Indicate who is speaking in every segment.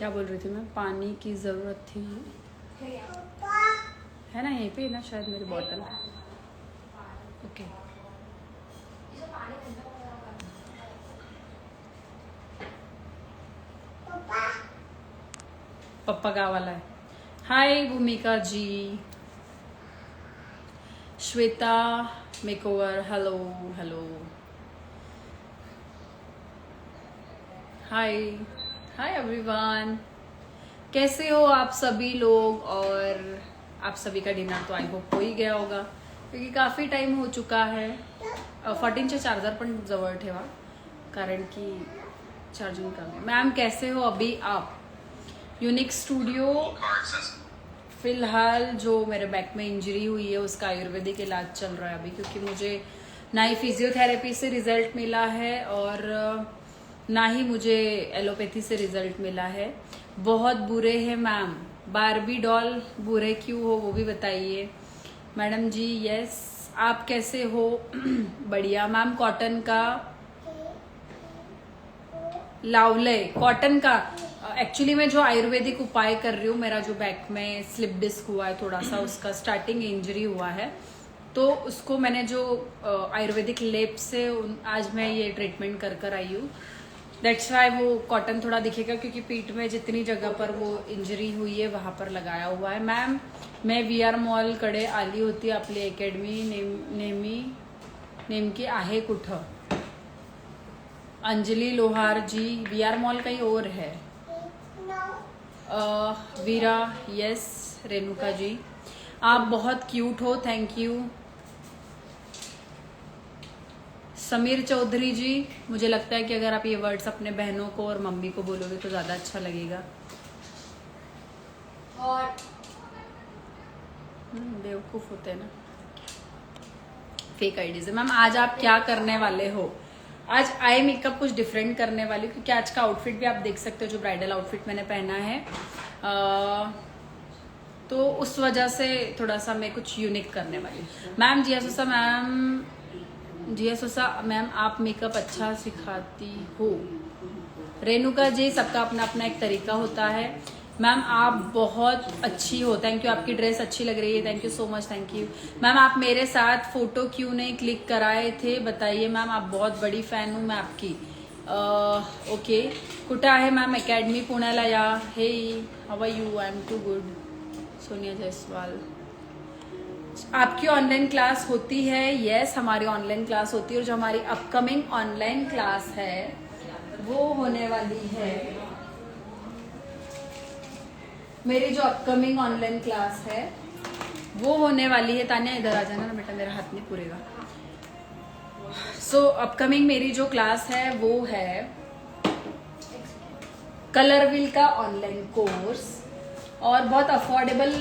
Speaker 1: क्या बोल रही थी मैं? पानी की ज़रूरत थी, है ना? यहीं पे ना शायद मेरी बॉटल। ओके। पप्पा गावाला है। हाय भूमिका जी, श्वेता मेकओवर, हेलो हेलो, हाय हाय एवरीवन, कैसे हो आप सभी लोग? और आप सभी का डिनर तो आई होप हो ही गया होगा, क्योंकि काफ़ी टाइम हो चुका है। 14चे चार्जर पण जवळ ठेवा, कारण की चार्जिंग कमी है। मैम कैसे हो अभी आप? यूनिक स्टूडियो, फिलहाल जो मेरे बैक में इंजरी हुई है उसका आयुर्वेदिक इलाज चल रहा है अभी, क्योंकि मुझे ना ही फिजियोथेरेपी से रिजल्ट मिला है और ना ही मुझे एलोपैथी से रिजल्ट मिला है। बहुत बुरे हैं मैम। बारबी डॉल बुरे क्यों हो वो भी बताइए। मैडम जी यस, आप कैसे हो? बढ़िया मैम। कॉटन का लावलय, कॉटन का एक्चुअली मैं जो आयुर्वेदिक उपाय कर रही हूँ, मेरा जो बैक में स्लिप डिस्क हुआ है थोड़ा सा, उसका स्टार्टिंग इंजरी हुआ है, तो उसको मैंने जो आयुर्वेदिक लेप से आज मैं ये ट्रीटमेंट कर आई हूँ। दैट्स वाई वो कॉटन थोड़ा दिखेगा, क्योंकि पीठ में जितनी जगह पर वो इंजरी हुई है वहां पर लगाया हुआ है। मैम मैं VR मॉल कडे आली होती, आपली अकॅडमी नेमकी आहे कुठं? अंजलि लोहार जी, VR मॉल कहीं और है। वीरा यस, रेणुका जी आप बहुत क्यूट हो, थैंक यू। समीर चौधरी जी, मुझे लगता है कि अगर आप ये वर्ड्स अपने बहनों को और मम्मी को बोलोगे तो ज्यादा अच्छा लगेगा। और बेवकूफ होते हैं ना, फेक आईडीज है। मैम आज आप क्या करने वाले हो? आज आई मेकअप कुछ डिफरेंट करने वाली हूँ, क्योंकि आज का आउटफिट भी आप देख सकते हो, जो ब्राइडल आउटफिट मैंने पहना है, तो उस वजह से थोड़ा सा मैं कुछ यूनिक करने वाली हूँ। मैम जिया सोसा मैम आप मेकअप अच्छा सिखाती हो। रेणुका जी, सबका अपना अपना एक तरीका होता है। मैम आप बहुत अच्छी हो, थैंक यू। आपकी ड्रेस अच्छी लग रही है, thank you so much, thank you. Ma'am आप मेरे साथ फोटो क्यों नहीं क्लिक कराए थे, बताइए मैम। आप बहुत बड़ी फैन हूँ मैं आपकी। ओके, कुठं आहे मैम अकॅडमी? पुण्याला या। Hey how are you? I am too good. Sonia Jaiswal, आपकी ऑनलाइन क्लास होती है? यस, हमारी ऑनलाइन क्लास होती है, और जो हमारी अपकमिंग ऑनलाइन क्लास है वो होने वाली है, मेरी जो अपकमिंग ऑनलाइन क्लास है वो होने वाली है। तान्या इधर आ जाना ना बेटा, मेरा हाथ नहीं पूरेगा। सो अपकमिंग मेरी जो क्लास है वो है कलर व्हील का ऑनलाइन कोर्स, और बहुत अफोर्डेबल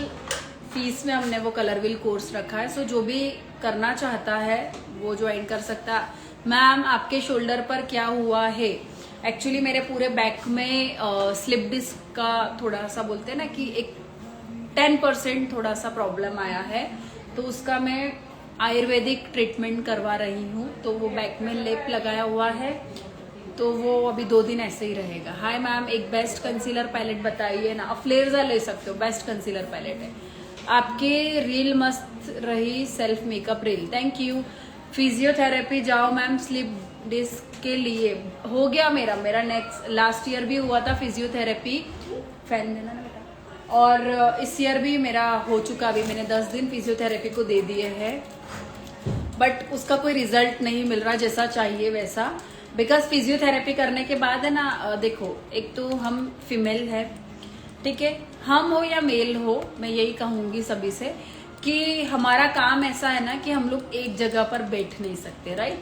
Speaker 1: फीस में हमने वो कलर व्हील कोर्स रखा है। सो जो भी करना चाहता है वो ज्वाइन कर सकता है। मैम आपके शोल्डर पर क्या हुआ है? एक्चुअली मेरे पूरे बैक में स्लिप डिस्क का थोड़ा सा बोलते हैं ना कि एक 10% थोड़ा सा प्रॉब्लम आया है, तो उसका मैं आयुर्वेदिक ट्रीटमेंट करवा रही हूँ। तो वो बैक में लेप लगाया हुआ है, तो वो अभी 2 दिन ऐसे ही रहेगा। हाय मैम, एक बेस्ट कंसीलर पैलेट बताइए ना। फ्लेयर्जा ले सकते हो, बेस्ट कंसीलर पैलेट है। आपके रील मस्त रही, self makeup reel, thank you. Physiotherapy जाओ मैम, स्लिप डिस्क के लिए हो गया मेरा नेक्स्ट लास्ट ईयर भी हुआ था फिजियोथेरेपी, फैन देना ना बेटा, और इस ईयर भी मेरा हो चुका। अभी मैंने 10 दिन फिजियोथेरेपी को दे दिए हैं, बट उसका कोई रिजल्ट नहीं मिल रहा जैसा चाहिए वैसा। बिकॉज फिजियोथेरेपी करने के बाद है ना, देखो एक तो हम फीमेल है, ठीक है, हम हो या मेल हो, मैं यही कहूंगी सभी से कि हमारा काम ऐसा है ना कि हम लोग एक जगह पर बैठ नहीं सकते, राइट।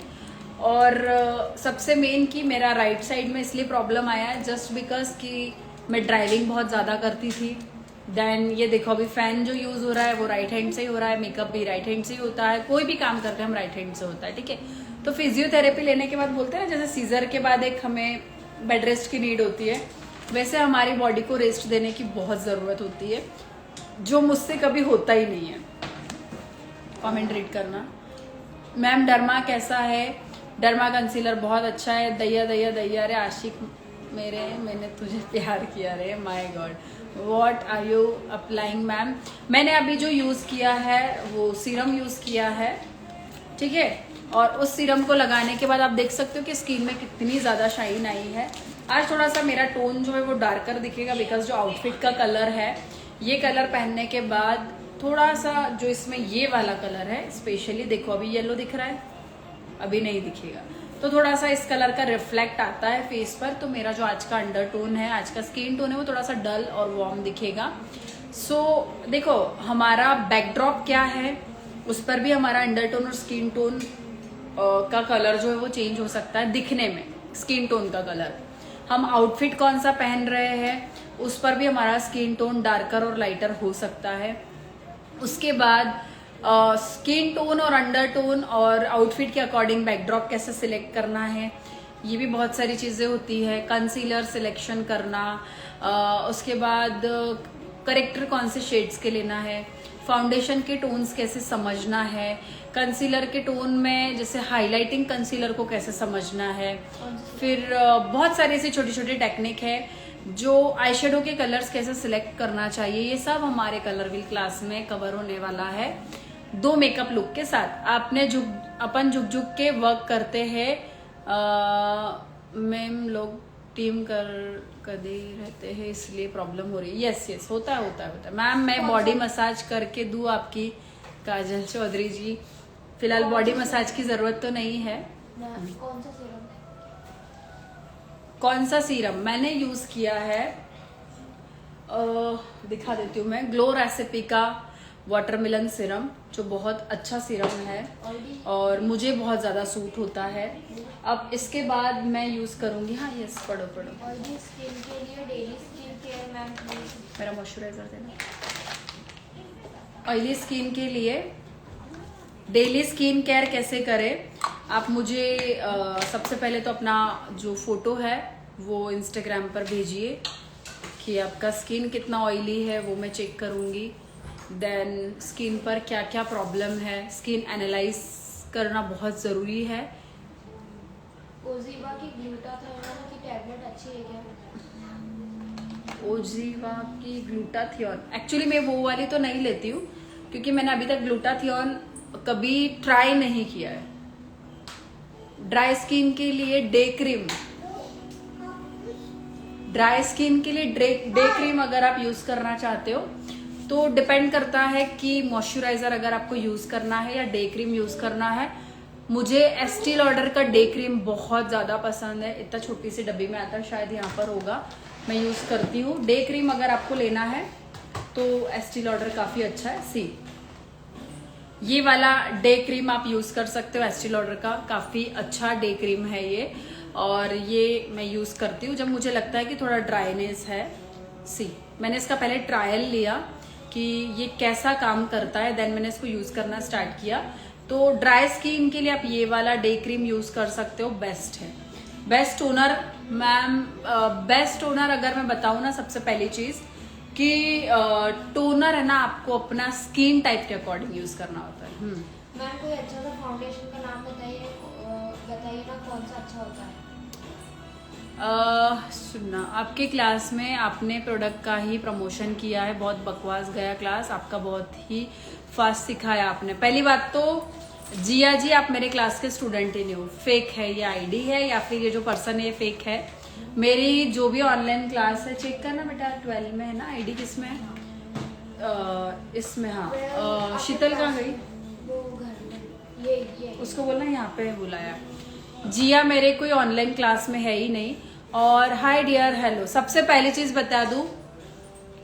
Speaker 1: और सबसे मेन कि मेरा राइट साइड में इसलिए प्रॉब्लम आया है जस्ट बिकॉज कि मैं ड्राइविंग बहुत ज्यादा करती थी। देन ये देखो अभी फैन जो यूज हो रहा है वो राइट हैंड से ही हो रहा है, मेकअप भी राइट हैंड से ही होता है, कोई भी काम करते हैं हम राइट हैंड से होता है, ठीक है। तो फिजियोथेरेपी लेने के बाद बोलते हैं ना, जैसे सीजर के बाद एक हमें बेड रेस्ट की नीड होती है, वैसे हमारी बॉडी को रेस्ट देने की बहुत जरूरत होती है, जो मुझसे कभी होता ही नहीं है। कमेंट रीड करना। मैम डर्मा कैसा है? डर्मा कंसीलर बहुत अच्छा है। दैया दैया दैया, अरे आशिक मेरे मैंने तुझे प्यार किया रे, my God, what are you applying ma'am? मैंने अभी जो यूज किया है वो सीरम यूज किया है, ठीक है। और उस सीरम को लगाने के बाद आप देख सकते हो कि स्किन में कितनी ज्यादा शाइन आई है। आज थोड़ा सा मेरा टोन जो है वो डार्कर दिखेगा, बिकॉज जो आउटफिट का कलर है, ये कलर पहनने के बाद थोड़ा सा जो इसमें ये वाला कलर है स्पेशली, देखो अभी येलो दिख रहा है, अभी नहीं दिखेगा, तो थोड़ा सा इस कलर का रिफ्लेक्ट आता है फेस पर। तो मेरा जो आज का अंडरटोन है, आज का स्किन टोन है, वो थोड़ा सा डल और वार्म दिखेगा। सो देखो हमारा बैकड्रॉप क्या है, उस पर भी हमारा अंडरटोन और स्किन टोन का कलर जो है वो चेंज हो सकता है दिखने में, स्किन टोन का कलर। हम आउटफिट कौन सा पहन रहे हैं उस पर भी हमारा स्किन टोन डार्कर और लाइटर हो सकता है। उसके बाद स्किन टोन और अंडरटोन और आउटफिट के अकॉर्डिंग बैकड्रॉप कैसे सिलेक्ट करना है, ये भी बहुत सारी चीजें होती है। कंसीलर सिलेक्शन करना, उसके बाद करेक्टर कौन से शेड्स के लेना है, फाउंडेशन के टोन्स कैसे समझना है, कंसीलर के टोन में जैसे हाइलाइटिंग कंसीलर को कैसे समझना है, फिर बहुत सारी ऐसी छोटी छोटी टेक्निक है जो आई शेडो के कलर्स कैसे सिलेक्ट करना चाहिए, ये सब हमारे कलर व्हील क्लास में कवर होने वाला है 2 मेकअप लुक के साथ। अपन झुक झुक के वर्क करते हैं, मैम लोग टीम कर दे रहते हैं इसलिए प्रॉब्लम हो रही है। यस होता है मैम। मैं बॉडी मसाज करके दूं आपकी? काजल चौधरी जी, फिलहाल बॉडी मसाज की जरूरत तो नहीं है। कौन सा सीरम मैंने यूज किया है, दिखा देती हूँ मैं। ग्लो रेसिपी का वाटरमेलन सीरम, जो बहुत अच्छा सीरम है और मुझे बहुत ज्यादा सूट होता है। अब इसके बाद मैं यूज करूंगी, हाँ यस पढ़ो।
Speaker 2: ऑयली स्किन के लिए daily skin care ma'am please.
Speaker 1: मेरा मॉइस्चराइजर देना। ऑयली स्किन के लिए डेली स्किन केयर कैसे करें, आप मुझे सबसे पहले तो अपना जो फोटो है वो इंस्टाग्राम पर भेजिए कि आपका स्किन कितना ऑयली है, वो मैं चेक करूंगी। देन स्किन पर क्या क्या प्रॉब्लम है, स्किन एनालाइज करना बहुत ज़रूरी है।
Speaker 2: ओजीवा की ग्लूटाथियोन की टैबलेट अच्छी है क्या?
Speaker 1: ओजीवा की ग्लूटाथियोन, एक्चुअली मैं वो वाली तो नहीं लेती हूँ क्योंकि मैंने अभी तक ग्लूटाथियोन कभी ट्राई नहीं किया है। ड्राई स्किन के लिए डे क्रीम, ड्राई स्किन के लिए डे क्रीम अगर आप यूज करना चाहते हो तो डिपेंड करता है कि मॉइस्चराइजर अगर आपको यूज करना है या डे क्रीम यूज करना है। मुझे एस्टी लॉडर का डे क्रीम बहुत ज्यादा पसंद है, इतना छोटी सी डब्बी में आता है, शायद यहाँ पर होगा, मैं यूज करती हूँ। डे क्रीम अगर आपको लेना है तो एस्टी लॉडर काफी अच्छा है। सी ये वाला डे क्रीम आप यूज कर सकते हो, एस्टी लॉडर का काफी अच्छा डे क्रीम है ये, और ये मैं यूज करती हूँ जब मुझे लगता है कि थोड़ा ड्राइनेस है। सी मैंने इसका पहले ट्रायल लिया कि ये कैसा काम करता है, देन मैंने इसको यूज करना स्टार्ट किया। तो ड्राई स्किन के लिए आप ये वाला डे क्रीम यूज कर सकते हो, बेस्ट है। Best toner ma'am, best toner अगर मैं बताऊं ना, सबसे पहली चीज कि टोनर है ना आपको अपना स्किन टाइप के अकॉर्डिंग यूज करना होता है।
Speaker 2: मैम कोई अच्छा सा फाउंडेशन का नाम बताइए ना, कौन सा अच्छा होता है?
Speaker 1: सुनना, आपके क्लास में आपने प्रोडक्ट का ही प्रमोशन किया है, बहुत बकवास गया क्लास आपका, बहुत ही फास्ट सिखाया आपने। पहली बात तो जिया जी, आप मेरे क्लास के स्टूडेंट ही नहीं हो, फेक है ये आईडी है, या फिर ये जो पर्सन है ये फेक है। मेरी जो भी ऑनलाइन क्लास है, चेक करना बेटा, 12 में है ना आईडी, किसमें है? इसमें, हाँ। शीतल कहाँ गई?
Speaker 2: वो घर में, ये
Speaker 1: उसको बोलना यहाँ पे बुलाया। जिया मेरे कोई ऑनलाइन क्लास में है ही नहीं। और हाय डियर, हेलो। सबसे पहली चीज बता दूं,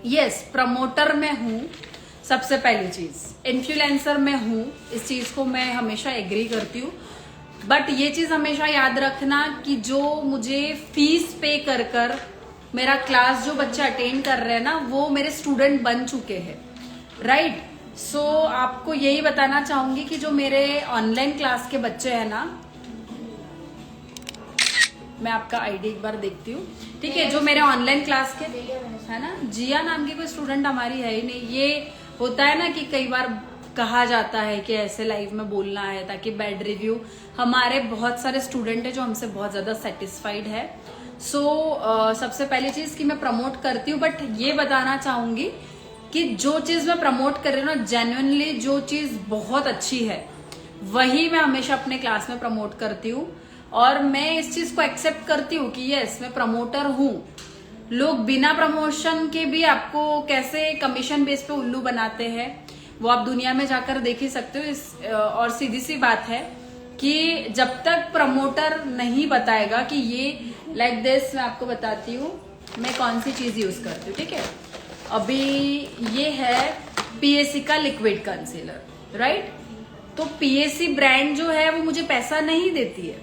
Speaker 1: यस प्रमोटर में हूं, सबसे पहली चीज इन्फ्लुएंसर में हूं, इस चीज को मैं हमेशा एग्री करती हूँ। बट ये चीज हमेशा याद रखना कि जो मुझे फीस पे कर मेरा क्लास जो बच्चे अटेंड कर रहे हैं ना, वो मेरे स्टूडेंट बन चुके हैं, राइट। सो आपको यही बताना चाहूंगी कि जो मेरे ऑनलाइन क्लास के बच्चे हैं ना, मैं आपका आईडी एक बार देखती हूँ, ठीक है। जो मेरे ऑनलाइन क्लास के है ना, जिया नाम की कोई स्टूडेंट हमारी है ही नहीं। ये होता है ना कि कई बार कहा जाता है कि ऐसे लाइव में बोलना है ताकि बैड रिव्यू, हमारे बहुत सारे स्टूडेंट है जो हमसे बहुत ज्यादा सेटिस्फाइड है। सबसे पहली चीज कि मैं प्रमोट करती हूँ, बट ये बताना चाहूंगी कि जो चीज मैं प्रमोट कर रही हूँ ना, जेन्युइनली जो चीज बहुत अच्छी है वही मैं हमेशा अपने क्लास में प्रमोट करती हूँ। और मैं इस चीज को एक्सेप्ट करती हूँ कि यस मैं प्रमोटर हूँ। लोग बिना प्रमोशन के भी आपको कैसे कमीशन बेस पे उल्लू बनाते हैं वो आप दुनिया में जाकर देख ही सकते हो। और सीधी सी बात है कि जब तक प्रमोटर नहीं बताएगा कि ये लाइक दिस, मैं आपको बताती हूँ मैं कौन सी चीज यूज करती हूँ। ठीक है, अभी ये है पीएसी का लिक्विड कंसीलर, राइट। तो पीएसी ब्रांड जो है वो मुझे पैसा नहीं देती है,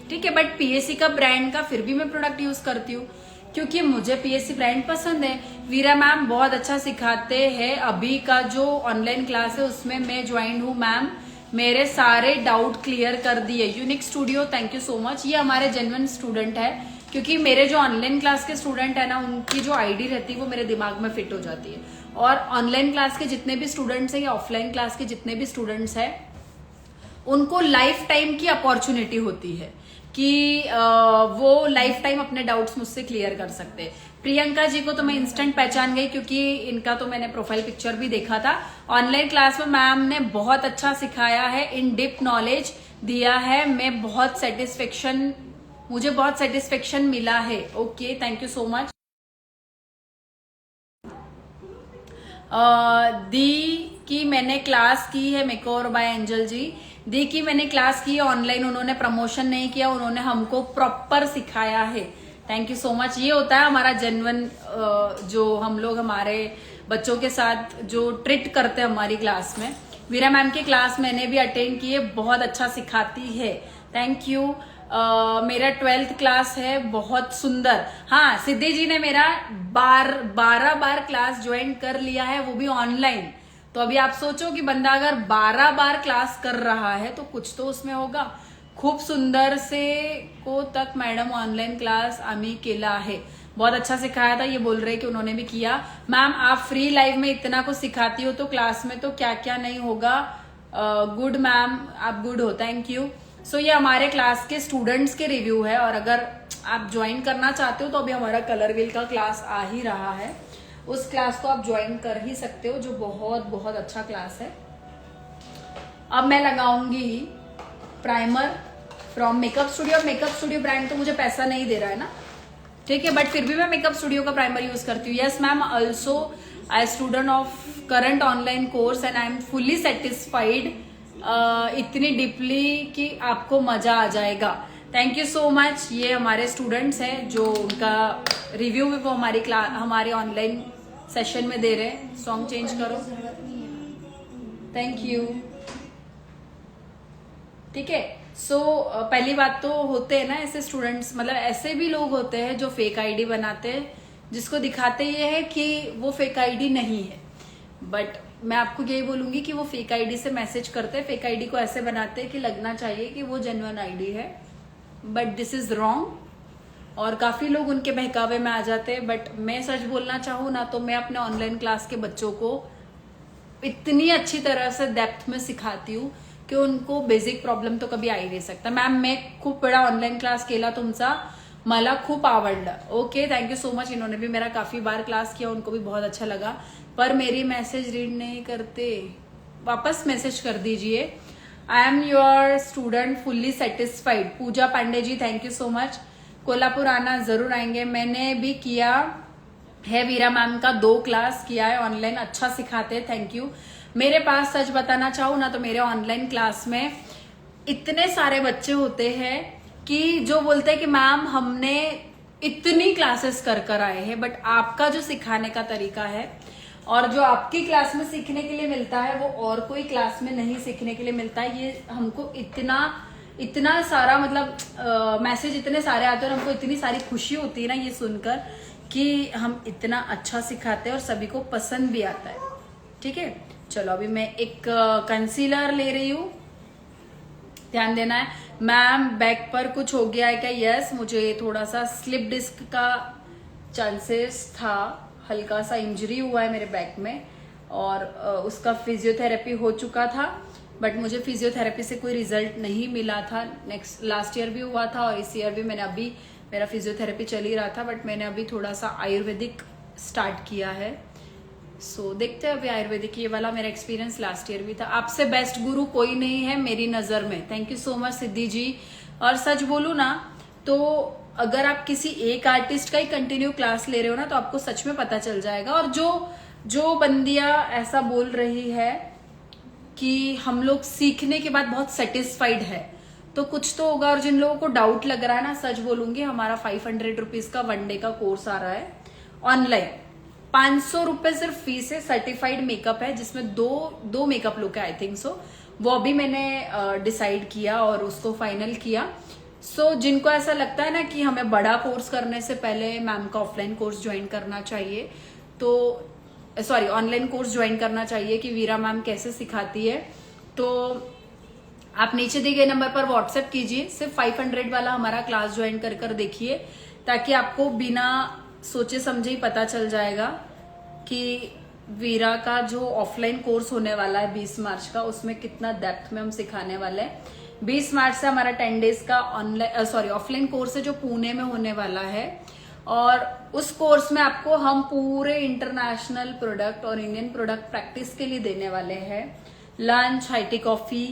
Speaker 1: ठीक है, बट पीएसी का ब्रांड का फिर भी मैं प्रोडक्ट यूज करती हूँ क्योंकि मुझे पीएसी ब्रांड पसंद है। वीरा मैम बहुत अच्छा सिखाते हैं। अभी का जो ऑनलाइन क्लास है उसमें मैं ज्वाइन हूँ मैम, मेरे सारे डाउट क्लियर कर दिए। Unique studio, thank you so much. ये हमारे जेन्युइन स्टूडेंट है क्योंकि मेरे जो ऑनलाइन क्लास के स्टूडेंट है ना, उनकी जो आईडी रहती है वो मेरे दिमाग में फिट हो जाती है। और ऑनलाइन क्लास के जितने भी स्टूडेंट्स हैं या ऑफलाइन क्लास के जितने भी स्टूडेंट्स हैं, उनको लाइफ टाइम की अपॉर्चुनिटी होती है कि वो लाइफ टाइम अपने डाउट्स मुझसे क्लियर कर सकते हैं। प्रियंका जी को तो मैं इंस्टेंट पहचान गई क्योंकि इनका तो मैंने प्रोफाइल पिक्चर भी देखा था। ऑनलाइन क्लास में मैम ने बहुत अच्छा सिखाया है, इन डिप नॉलेज दिया है। मुझे बहुत सेटिस्फेक्शन मिला है। Okay, thank you so much. दी की मैंने क्लास की है, मेकओवर बाय एंजल जी। दी की मैंने क्लास की है ऑनलाइन, उन्होंने प्रमोशन नहीं किया, उन्होंने हमको प्रॉपर सिखाया है। Thank you so much. ये होता है हमारा जेन्युइन, जो हम लोग हमारे बच्चों के साथ जो ट्रीट करते हैं हमारी क्लास में। वीरा मैम की क्लास मैंने भी अटेंड की है, बहुत अच्छा सिखाती है। Thank you. मेरा 12th क्लास है, बहुत सुंदर। हाँ, सिद्धि जी ने मेरा 12 बार क्लास ज्वाइन कर लिया है, वो भी ऑनलाइन। तो अभी आप सोचो कि बंदा अगर 12 बार क्लास कर रहा है तो कुछ तो उसमें होगा। खूब सुंदर से को तक मैडम ऑनलाइन क्लास आम्ही केला है, बहुत अच्छा सिखाया था। ये बोल रहे कि उन्होंने भी किया। मैम आप फ्री लाइव में इतना कुछ सिखाती हो तो क्लास में तो क्या क्या नहीं होगा। गुड मैम, आप गुड हो, थैंक यू। सो ये हमारे क्लास के स्टूडेंट्स के रिव्यू है। और अगर आप ज्वाइन करना चाहते हो तो अभी हमारा कलर व्हील का क्लास आ ही रहा है, उस क्लास को आप ज्वाइन कर ही सकते हो, जो बहुत बहुत अच्छा क्लास है। अब मैं लगाऊंगी primer from makeup studio. Makeup studio brand तो मुझे पैसा नहीं दे रहा है ना, ठीक है, बट फिर भी मैं मेकअप स्टूडियो का प्राइमर यूज करती हूँ। Yes ma'am, also I student of current online course and I am fully satisfied, इतनी डीपली कि आपको मजा आ जाएगा। Thank you so much. ये हमारे स्टूडेंट्स हैं जो उनका रिव्यू भी वो हमारे ऑनलाइन सेशन में दे रहे हैं। सॉन्ग चेंज करो, थैंक यू। ठीक है, सो पहली बात तो होते हैं ना ऐसे स्टूडेंट्स, मतलब ऐसे भी लोग होते हैं जो फेक आईडी बनाते हैं, जिसको दिखाते ये है कि वो फेक आईडी नहीं है। बट मैं आपको यही बोलूंगी कि वो फेक आईडी से मैसेज करते हैं, फेक आईडी को ऐसे बनाते हैं कि लगना चाहिए कि वो जेन्युइन आईडी है, बट दिस इज रॉन्ग। और काफी लोग उनके बहकावे में आ जाते हैं। बट मैं सच बोलना चाहूँ ना, तो मैं अपने ऑनलाइन क्लास के बच्चों को इतनी अच्छी तरह से डेप्थ में सिखाती हूँ की उनको बेसिक प्रॉब्लेम तो कभी आई नाही सकता। मॅम मैं खूप बड़ा ऑनलाइन क्लास केला तुमचा, मला खूप आवडलं। Okay, thank you so much. इन्होंने भी मेरा काफी बार क्लास किया, उनको भी बहुत अच्छा लगा, पर मेरी मैसेज रीड नहीं करते, वापस मैसेज कर दीजिए। I am your student fully satisfied. Pooja Pandey ji, thank you so much. Kolhapur आना जरूर आएंगे। मैंने भी किया है वीरा मैम का 2 क्लास किया है ऑनलाइन, अच्छा सिखाते हैं, थैंक यू। मेरे पास सच बताना चाहूँ ना तो मेरे ऑनलाइन क्लास में इतने सारे बच्चे होते हैं कि जो बोलते हैं कि मैम हमने इतनी क्लासेस कर आए हैं, बट आपका जो सिखाने का तरीका है और जो आपकी क्लास में सीखने के लिए मिलता है वो और कोई क्लास में नहीं सीखने के लिए मिलता है। ये हमको इतना सारा मतलब मैसेज इतने सारे आते हैं और हमको इतनी सारी खुशी होती है ना ये सुनकर कि हम इतना अच्छा सिखाते हैं और सभी को पसंद भी आता है। ठीक है, चलो अभी मैं एक कंसीलर ले रही हूँ, ध्यान देना है। मैम बैक पर कुछ हो गया है क्या? यस, मुझे थोड़ा सा स्लिप डिस्क का चांसेस था, हल्का सा इंजरी हुआ है मेरे बैक में और उसका फिजियोथेरेपी हो चुका था, बट मुझे फिजियोथेरेपी से कोई रिजल्ट नहीं मिला था। लास्ट ईयर भी हुआ था और इस ईयर भी मैंने अभी मेरा फिजियोथेरेपी चल ही रहा था, बट मैंने अभी थोड़ा सा आयुर्वेदिक स्टार्ट किया है। सो देखते हैं अभी आयुर्वेदिक। ये वाला मेरा एक्सपीरियंस लास्ट ईयर भी था। आपसे बेस्ट गुरु कोई नहीं है मेरी नज़र में। थैंक यू सो मच सिद्धि जी। और सच बोलूँ ना तो अगर आप किसी एक आर्टिस्ट का ही कंटिन्यू क्लास ले रहे हो ना तो आपको सच में पता चल जाएगा। और जो बंदियां ऐसा बोल रही है कि हम लोग सीखने के बाद बहुत सेटिस्फाइड है तो कुछ तो होगा। और जिन लोगों को डाउट लग रहा है ना, सच बोलूंगी, हमारा 500 रुपीज का 1 डे का कोर्स आ रहा है ऑनलाइन। 500 रुपए सिर्फ फीस है। सर्टिफाइड मेकअप है जिसमें दो मेकअप लुक है आई थिंक सो। वो अभी मैंने डिसाइड किया और उसको फाइनल किया। सो जिनको ऐसा लगता है ना कि हमें बड़ा कोर्स करने से पहले मैम का ऑफलाइन कोर्स ज्वाइन करना चाहिए, तो सॉरी ऑनलाइन कोर्स ज्वाइन करना चाहिए कि वीरा मैम कैसे सिखाती है, तो आप नीचे दिए गए नंबर पर व्हाट्सएप कीजिए। सिर्फ 500 वाला हमारा क्लास ज्वाइन कर देखिए, ताकि आपको बिना सोचे समझे ही पता चल जाएगा कि वीरा का जो ऑफलाइन कोर्स होने वाला है 20 मार्च का, उसमें कितना डेप्थ में हम सिखाने वाले हैं। 20 मार्च से हमारा 10 डेज का ऑफलाइन कोर्स है जो पुणे में होने वाला है। और उस कोर्स में आपको हम पूरे इंटरनेशनल प्रोडक्ट और इंडियन प्रोडक्ट प्रैक्टिस के लिए देने वाले हैं। लंच, हाई टी कॉफी,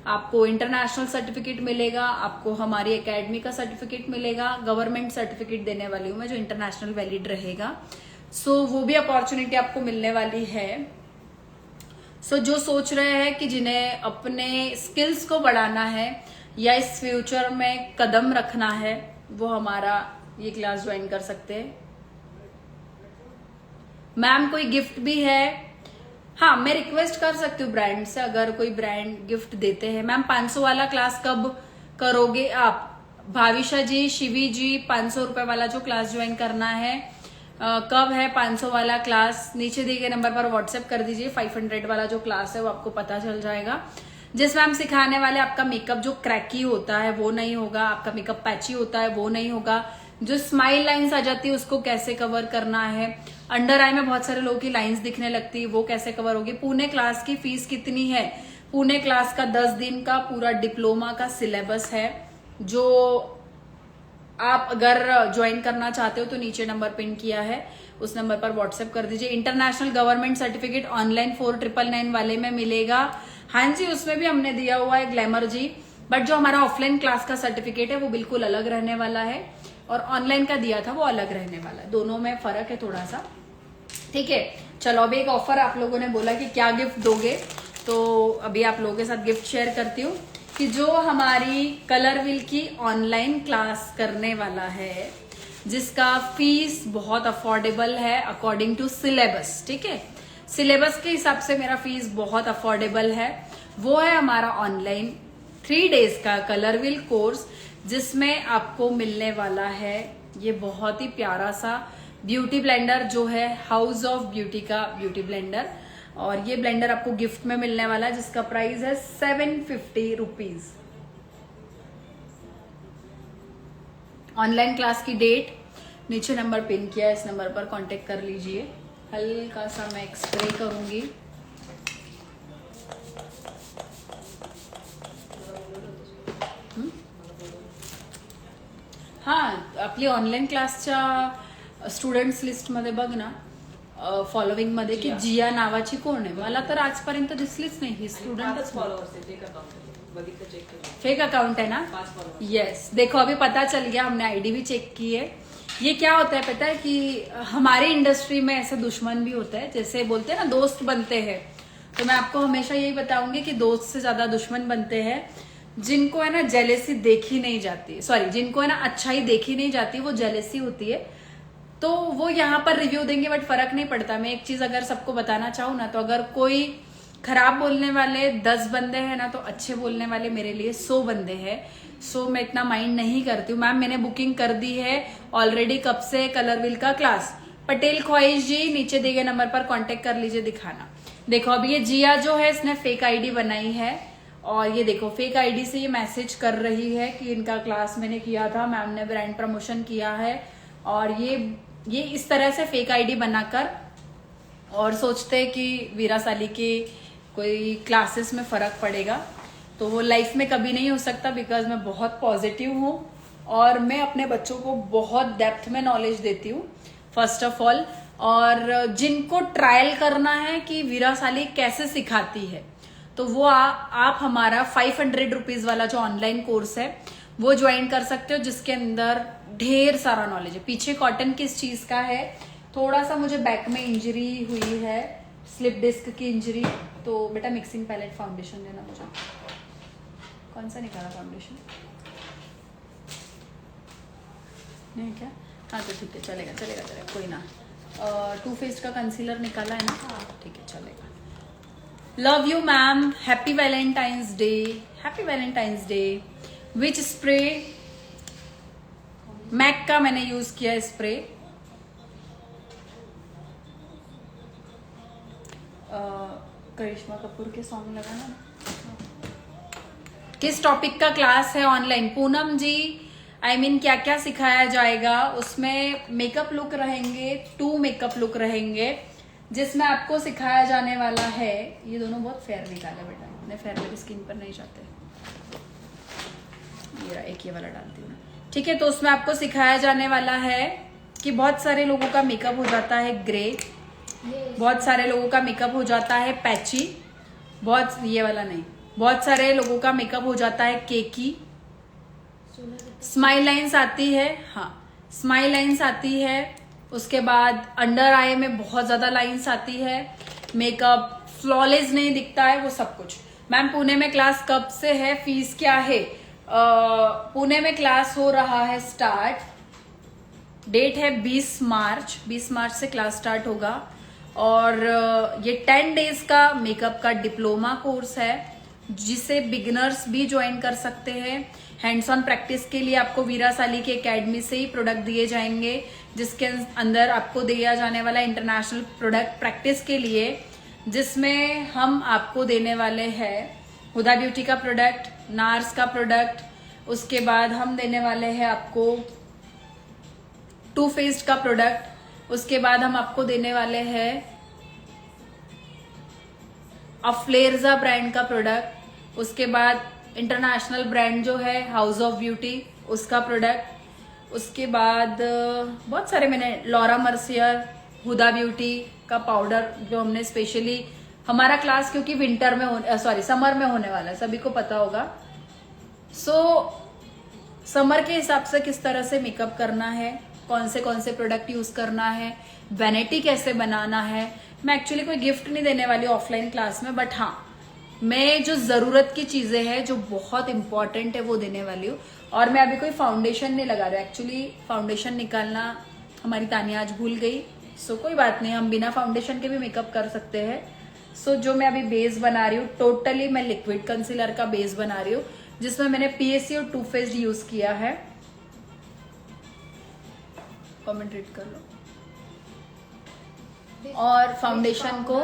Speaker 1: आपको इंटरनेशनल सर्टिफिकेट मिलेगा, आपको हमारी एकेडमी का सर्टिफिकेट मिलेगा, गवर्नमेंट सर्टिफिकेट देने वाली हूँ मैं जो इंटरनेशनल वैलिड रहेगा। सो वो भी अपॉर्चुनिटी आपको मिलने वाली है। सो जो सोच रहे हैं कि जिन्हें अपने स्किल्स को बढ़ाना है या इस फ्यूचर में कदम रखना है, वो हमारा ये क्लास ज्वाइन कर सकते हैं। मैम कोई गिफ्ट भी है? हाँ, मैं रिक्वेस्ट कर सकती हूँ ब्रांड से, अगर कोई ब्रांड गिफ्ट देते हैं। मैम 500 वाला क्लास कब करोगे आप? भाविशा जी, शिवी जी, 500 रुपए वाला जो क्लास ज्वाइन करना है, कब है 500 वाला क्लास? नीचे दिए गए नंबर पर व्हाट्सएप कर दीजिए। 500 वाला जो क्लास है वो आपको पता चल जाएगा, जिसमें हम सिखाने वाले आपका मेकअप जो क्रैकी होता है वो नहीं होगा, आपका मेकअप पैची होता है वो नहीं होगा, जो स्माइल लाइंस आ जाती है उसको कैसे कवर करना है, अंडर आई में बहुत सारे लोगों की लाइंस दिखने लगती है वो कैसे कवर होगी। पुणे क्लास की फीस कितनी है? पुणे क्लास का 10 दिन का पूरा डिप्लोमा का सिलेबस है, जो आप अगर ज्वाइन करना चाहते हो तो नीचे नंबर पिन किया है, उस नंबर पर व्हाट्सएप कर दीजिए। इंटरनेशनल गवर्नमेंट सर्टिफिकेट ऑनलाइन 4999 वाले में मिलेगा। हाँ जी, उसमें भी हमने दिया हुआ है ग्लैमर जी, बट जो हमारा ऑफलाइन क्लास का सर्टिफिकेट है वो बिल्कुल अलग रहने वाला है और ऑनलाइन का दिया था वो अलग रहने वाला है। दोनों में फर्क है थोड़ा सा, ठीक है। चलो अभी एक ऑफर, आप लोगों ने बोला कि क्या गिफ्ट दोगे, तो अभी आप लोगों के साथ गिफ्ट शेयर करती हूँ कि जो हमारी कलर व्हील की ऑनलाइन क्लास करने वाला है, जिसका फीस बहुत अफोर्डेबल है अकॉर्डिंग टू सिलेबस, ठीक है, सिलेबस के हिसाब से मेरा फीस बहुत अफोर्डेबल है, वो है हमारा ऑनलाइन 3 डेज का कलर व्हील कोर्स, जिसमें आपको मिलने वाला है ये बहुत ही प्यारा सा ब्यूटी ब्लेंडर जो है हाउस ऑफ ब्यूटी का ब्यूटी ब्लेंडर। और ये ब्लेंडर आपको गिफ्ट में मिलने वाला है जिसका प्राइस है 750 रुपीज। ऑनलाइन क्लास की डेट नीचे नंबर पिन किया है, इस नंबर पर कांटेक्ट कर लीजिए। हल्का सा मैं एक स्प्रे करूंगी। हाँ, आपली ऑनलाइन क्लासच्या स्टुडंट्स लिस्ट मध्ये बघ ना, फॉलोविंग मध्ये की जिया नावाची कोण आहे, मला तर आजपर्यंत दिसलीच नाही ही स्टूडेंटच। फेक अकाउंट है ना? यस, देखो अभी पता चल गया, हमने आईडी भी चेक की है। ये क्या होता है पता है कि हमारे इंडस्ट्री में ऐसे दुश्मन भी होता है, जैसे बोलते हैं ना दोस्त बनते हैं, तो मैं आपको हमेशा यही बताऊंगी कि दोस्त से ज्यादा दुश्मन बनते हैं जिनको है ना जेलेसी देखी नहीं जाती, सॉरी जिनको है ना अच्छाई देखी नहीं जाती, वो जेलेसी होती है। तो वो यहाँ पर रिव्यू देंगे बट फर्क नहीं पड़ता। मैं एक चीज अगर सबको बताना चाहूँ ना, तो अगर कोई खराब बोलने वाले 10 बंदे हैं ना, तो अच्छे बोलने वाले मेरे लिए 100 बंदे हैं। सो मैं इतना माइंड नहीं करती हूँ। मैम मैंने बुकिंग कर दी है ऑलरेडी, कब से? कलर व्हील का क्लास। पटेल ख्वाहिश जी, नीचे दिए गए नंबर पर कांटेक्ट कर लीजिए, दिखाना। देखो अभी ये जिया जो है इसने फेक आईडी बनाई है, और ये देखो फेक आईडी से ये मैसेज कर रही है कि इनका क्लास मैंने किया था, मैम ने ब्रांड प्रमोशन किया है, और ये इस तरह से फेक आईडी बनाकर और सोचते हैं कि वीरा साली के कोई क्लासेस में फर्क पड़ेगा, तो वो लाइफ में कभी नहीं हो सकता, बिकॉज मैं बहुत पॉजिटिव हूँ और मैं अपने बच्चों को बहुत डेप्थ में नॉलेज देती हूँ फर्स्ट ऑफ ऑल। और जिनको ट्रायल करना है कि वीरासाली कैसे सिखाती है, तो वो आप हमारा 500 रुपीज वाला जो ऑनलाइन कोर्स है वो ज्वाइन कर सकते हो, जिसके अंदर ढेर सारा नॉलेज है। पीछे कॉटन किस चीज का है, थोड़ा सा मुझे बैक में इंजरी हुई है, स्लिप डिस्क की इंजरी। तो बेटा मिक्सिंग पैलेट फाउंडेशन देना मुझे। कौन सा निकाला फाउंडेशन? नहीं क्या? हाँ तो ठीक है, चलेगा चलेगा चलेगा, कोई ना। टू फेस्ड का कंसीलर निकाला है ना? ठीक है चलेगा। Love you ma'am, happy Valentine's day, happy Valentine's day. Which spray? Mac का मैंने यूज किया स्प्रे। करिश्मा कपूर के सॉन्ग लगाना। किस टॉपिक का क्लास है online? Poonam ji, I mean, क्या क्या सिखाया जाएगा उसमें? मेकअप लुक रहेंगे, 2 मेकअप लुक रहेंगे, जिसमें आपको सिखाया जाने वाला है। ये दोनों बहुत फेयर निकाले बेटा, इतने फेयर मेरी स्किन पर नहीं जाते। ये एक ये वाला डालती हूँ, ठीक है। तो उसमें आपको सिखाया जाने वाला है कि बहुत सारे लोगों का मेकअप हो जाता है ग्रे, बहुत सारे लोगों का मेकअप हो जाता है पैची, ये वाला नहीं, बहुत सारे लोगों का मेकअप हो जाता है केकी, स्माइल लाइंस आती है, हाँ स्माइल लाइंस आती है। उसके बाद अंडर आई में बहुत ज्यादा लाइंस आती है, मेकअप फ्लॉलेस नहीं दिखता है, वो सब कुछ। मैम पुणे में क्लास कब से है, फीस क्या है? पुणे में क्लास हो रहा है स्टार्ट, डेट है 20 मार्च, 20 मार्च से क्लास स्टार्ट होगा। और ये 10 डेज का मेकअप का डिप्लोमा कोर्स है, जिसे बिगिनर्स भी ज्वाइन कर सकते हैं। हैंड्स ऑन प्रैक्टिस के लिए आपको वीरासाली की एकेडमी से ही प्रोडक्ट दिए जाएंगे, जिसके अंदर आपको दिया जाने वाला इंटरनेशनल प्रोडक्ट प्रैक्टिस के लिए, जिसमें हम आपको देने वाले हैं हुदा ब्यूटी का प्रोडक्ट, नार्स का प्रोडक्ट, उसके बाद हम देने वाले हैं आपको टू फेस्ड का प्रोडक्ट, उसके बाद हम आपको देने वाले हैं अफ्लेर्जा ब्रांड का प्रोडक्ट, उसके बाद इंटरनेशनल ब्रांड जो है हाउस ऑफ ब्यूटी उसका प्रोडक्ट, उसके बाद बहुत सारे मैंने लॉरा मर्सियर, हुदा ब्यूटी का पाउडर, जो हमने स्पेशली हमारा क्लास क्योंकि विंटर में समर में होने वाला है, सभी को पता होगा। समर के हिसाब से किस तरह से मेकअप करना है, कौन से प्रोडक्ट यूज करना है, वैनिटी कैसे बनाना है। मैं एक्चुअली कोई गिफ्ट नहीं देने वाली ऑफलाइन क्लास में, बट हाँ मैं जो जरूरत की चीजें हैं जो बहुत इंपॉर्टेंट है वो देने वाली हूँ। और मैं अभी कोई फाउंडेशन नहीं लगा रही, एक्चुअली फाउंडेशन निकालना हमारी तानिया आज भूल गई। कोई बात नहीं, हम बिना फाउंडेशन के भी मेकअप कर सकते हैं। जो मैं अभी बेस बना रही हूँ, टोटली मैं लिक्विड कंसीलर का बेस बना रही हूँ, जिसमें मैंने पीएससी और टू फेस्ड यूज किया है। कमेंट रीड कर लो। और फाउंडेशन को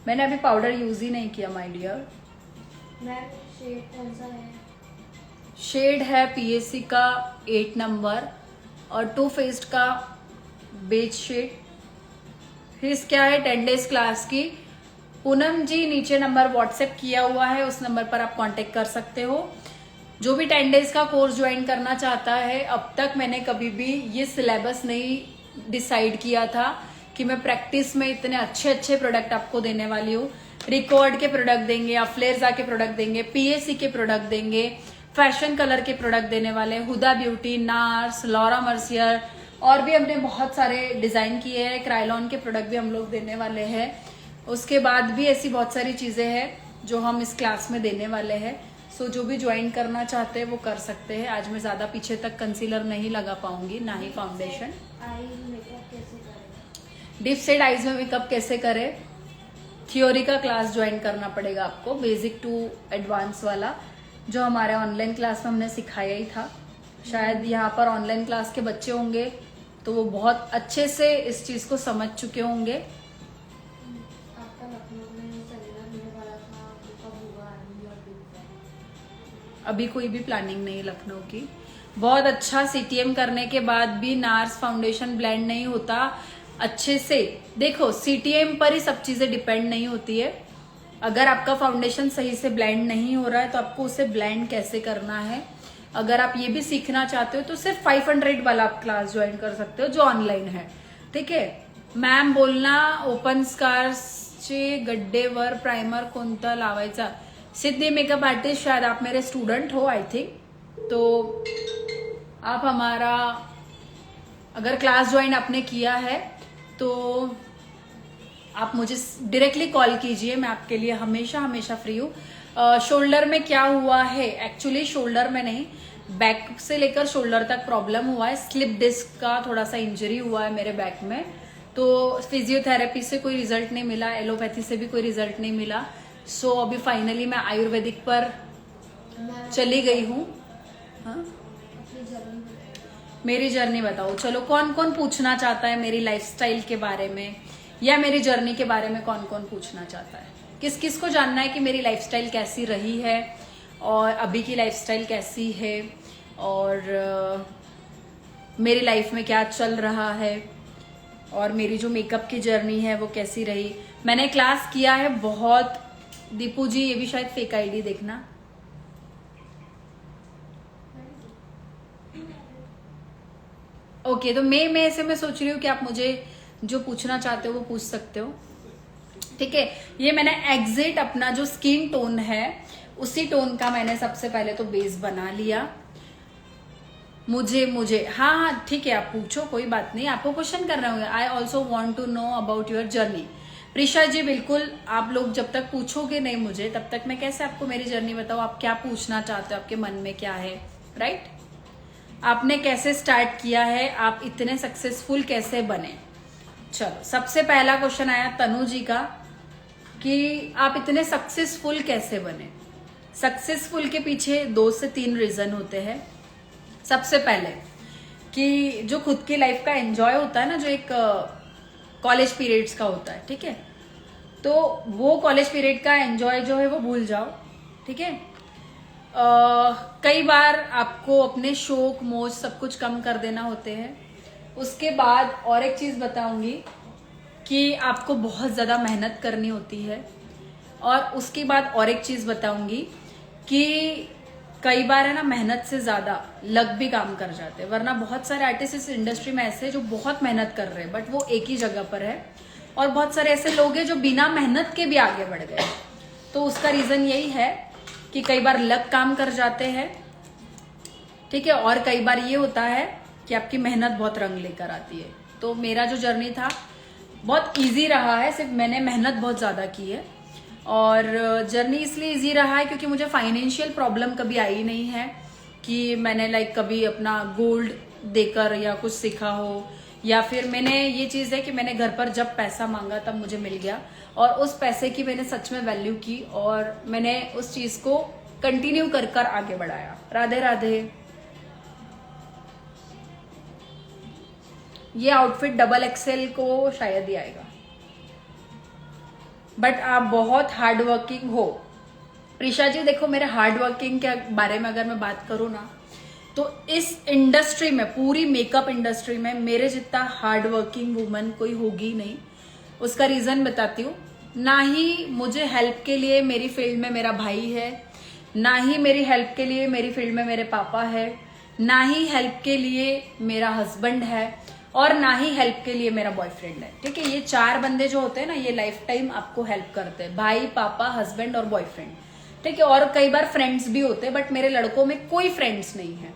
Speaker 1: मैंने अभी पाउडर यूज ही नहीं किया माय डियर।
Speaker 2: मैम शेड कौन सा है?
Speaker 1: शेड है पीएससी का 8 नंबर और टू फेस्ड का बेज शेड। फीस क्या है 10 डेज क्लास की? पूनम जी नीचे नंबर व्हाट्सएप किया हुआ है, उस नंबर पर आप कांटेक्ट कर सकते हो। जो भी 10 डेज का कोर्स ज्वाइन करना चाहता है, अब तक मैंने कभी भी ये सिलेबस नहीं डिसाइड किया था कि मैं प्रैक्टिस में इतने अच्छे प्रोडक्ट आपको देने वाली हूँ। रिकॉर्ड के प्रोडक्ट देंगे, अफ्लेर्जा के प्रोडक्ट देंगे, पीएससी के प्रोडक्ट देंगे, फैशन कलर के प्रोडक्ट देने वाले, Huda Beauty, nurse, Laura Mercier, और भी हमने बहुत सारे डिजाइन किए हैं। क्राइलॉन के प्रोडक्ट भी हम लोग देने वाले हैं। उसके बाद भी ऐसी बहुत सारी चीजें हैं जो हम इस क्लास में देने वाले हैं। जो भी ज्वाइन करना चाहते हैं वो कर सकते हैं। आज मैं ज्यादा पीछे तक कंसीलर नहीं लगा पाऊंगी, ना ही फाउंडेशन। डीप सेड आईज में मेकअप कैसे करें, थ्योरी का क्लास ज्वाइन करना पड़ेगा आपको, बेसिक टू एडवांस वाला, जो हमारे ऑनलाइन क्लास में हमने सिखाया ही था। शायद यहाँ पर ऑनलाइन क्लास के बच्चे होंगे तो वो बहुत अच्छे से इस चीज को समझ चुके होंगे।
Speaker 2: आपका लखनऊ में सेमिनार होने वाला था, वो कब होगा?
Speaker 1: अभी कोई भी प्लानिंग नहीं लखनऊ की। बहुत अच्छा सीटीएम करने के बाद भी नार्स फाउंडेशन ब्लेंड नहीं होता अच्छे से। देखो सीटीएम पर ही सब चीजें डिपेंड नहीं होती है, अगर आपका फाउंडेशन सही से ब्लेंड नहीं हो रहा है तो आपको उसे ब्लेंड कैसे करना है, अगर आप ये भी सीखना चाहते हो तो सिर्फ 500 वाला आप क्लास ज्वाइन कर सकते हो जो ऑनलाइन है, ठीक है। मॅम बोलना ओपन स्कार्सचे गड्डेवर प्राइमर कोणता लावायचा? सिद्धि मेकअप आर्टिस्ट, शायद आप मेरे स्टूडेंट हो आई थिंक, तो आप हमारा अगर क्लास ज्वाइन आपने किया है तो आप मुझे डायरेक्टली कॉल कीजिए, मैं आपके लिए हमेशा हमेशा फ्री हूँ। शोल्डर में क्या हुआ है? एक्चुअली शोल्डर में नहीं, बैक से लेकर शोल्डर तक प्रॉब्लम हुआ है। स्लिप डिस्क का थोड़ा सा इंजरी हुआ है मेरे बैक में, तो फिजियोथेरेपी से कोई रिजल्ट नहीं मिला, एलोपैथी से भी कोई रिजल्ट नहीं मिला। सो अभी फाइनली मैं आयुर्वेदिक पर चली गई हूँ। हाँ, मेरी जर्नी बताओ। चलो, कौन कौन पूछना चाहता है मेरी लाइफस्टाइल के बारे में या मेरी जर्नी के बारे में? कौन कौन पूछना चाहता है? किस किस को जानना है कि मेरी लाइफस्टाइल कैसी रही है और अभी की लाइफस्टाइल कैसी है और मेरी लाइफ में क्या चल रहा है और मेरी जो मेकअप की जर्नी है वो कैसी रही? मैंने क्लास किया है बहुत। दीपू जी, ये भी शायद फेक आईडी देखना। ओके, तो मैं ऐसे में सोच रही हूँ कि आप मुझे जो पूछना चाहते हो वो पूछ सकते हो, ठीक है। ये मैंने एग्जिट अपना जो स्किन टोन है उसी टोन का मैंने सबसे पहले तो बेस बना लिया। मुझे हाँ ठीक है, आप पूछो, कोई बात नहीं। आपको क्वेश्चन कर रहे होंगे, I also want to know about your journey. Prisha ji, बिल्कुल, आप लोग जब तक पूछोगे नहीं मुझे तब तक मैं कैसे आपको मेरी जर्नी बताऊँ? आप क्या पूछना चाहते हो, आपके मन में क्या है, राइट? आपने कैसे स्टार्ट किया है, आप इतने सक्सेसफुल कैसे बने? चलो, सबसे पहला क्वेश्चन आया तनु जी का कि आप इतने सक्सेसफुल कैसे बने। सक्सेसफुल के पीछे 2 से 3 रीजन होते हैं। सबसे पहले कि जो खुद की लाइफ का एंजॉय होता है ना, जो एक कॉलेज पीरियड्स का होता है, ठीक है, तो वो कॉलेज पीरियड का एंजॉय जो है वो भूल जाओ, ठीक है। कई बार आपको अपने शौक मौज सब कुछ कम कर देना होते हैं। उसके बाद और एक चीज बताऊंगी कि आपको बहुत ज्यादा मेहनत करनी होती है। और उसके बाद और एक चीज बताऊंगी कि कई बार है ना, मेहनत से ज्यादा लक भी काम कर जाते हैं। वरना बहुत सारे आर्टिस्ट इस इंडस्ट्री में ऐसे हैं जो बहुत मेहनत कर रहे हैं बट वो एक ही जगह पर है, और बहुत सारे ऐसे लोग हैं जो बिना मेहनत के भी आगे बढ़ गए। तो उसका रीजन यही है कि कई बार लक काम कर जाते हैं, ठीक है, और कई बार ये होता है कि आपकी मेहनत बहुत रंग लेकर आती है। तो मेरा जो जर्नी था बहुत इजी रहा है, सिर्फ मैंने मेहनत बहुत ज्यादा की है। और जर्नी इसलिए इजी रहा है क्योंकि मुझे फाइनेंशियल प्रॉब्लम कभी आई नहीं है कि मैंने कभी अपना गोल्ड देकर या कुछ सीखा हो, या फिर मैंने ये चीज है कि मैंने घर पर जब पैसा मांगा तब मुझे मिल गया और उस पैसे की मैंने सच में वैल्यू की और मैंने उस चीज को कंटिन्यू कर कर आगे बढ़ाया। राधे राधे। ये आउटफिट डबल एक्सेल को शायद ही आएगा, बट आप बहुत हार्ड वर्किंग हो। प्रिशा जी, देखो, मेरे हार्ड वर्किंग के बारे में अगर मैं बात करूं ना, तो इस इंडस्ट्री में, पूरी मेकअप इंडस्ट्री में मेरे जितना हार्ड वर्किंग वुमन कोई होगी नहीं। उसका रीजन बताती हूँ। ना ही मुझे हेल्प के लिए मेरी फील्ड में मेरा भाई है, ना ही मेरी हेल्प के लिए मेरी फील्ड में मेरे पापा है, ना ही हेल्प के लिए मेरा हस्बैंड है, और ना ही हेल्प के लिए मेरा बॉयफ्रेंड है, ठीक है। ये 4 बंदे जो होते हैं ना, ये लाइफ टाइम आपको हेल्प करते हैं, भाई, पापा, हस्बैंड और बॉयफ्रेंड, ठीक है। और कई बार फ्रेंड्स भी होते हैं, बट मेरे लड़कों में कोई फ्रेंड्स नहीं है।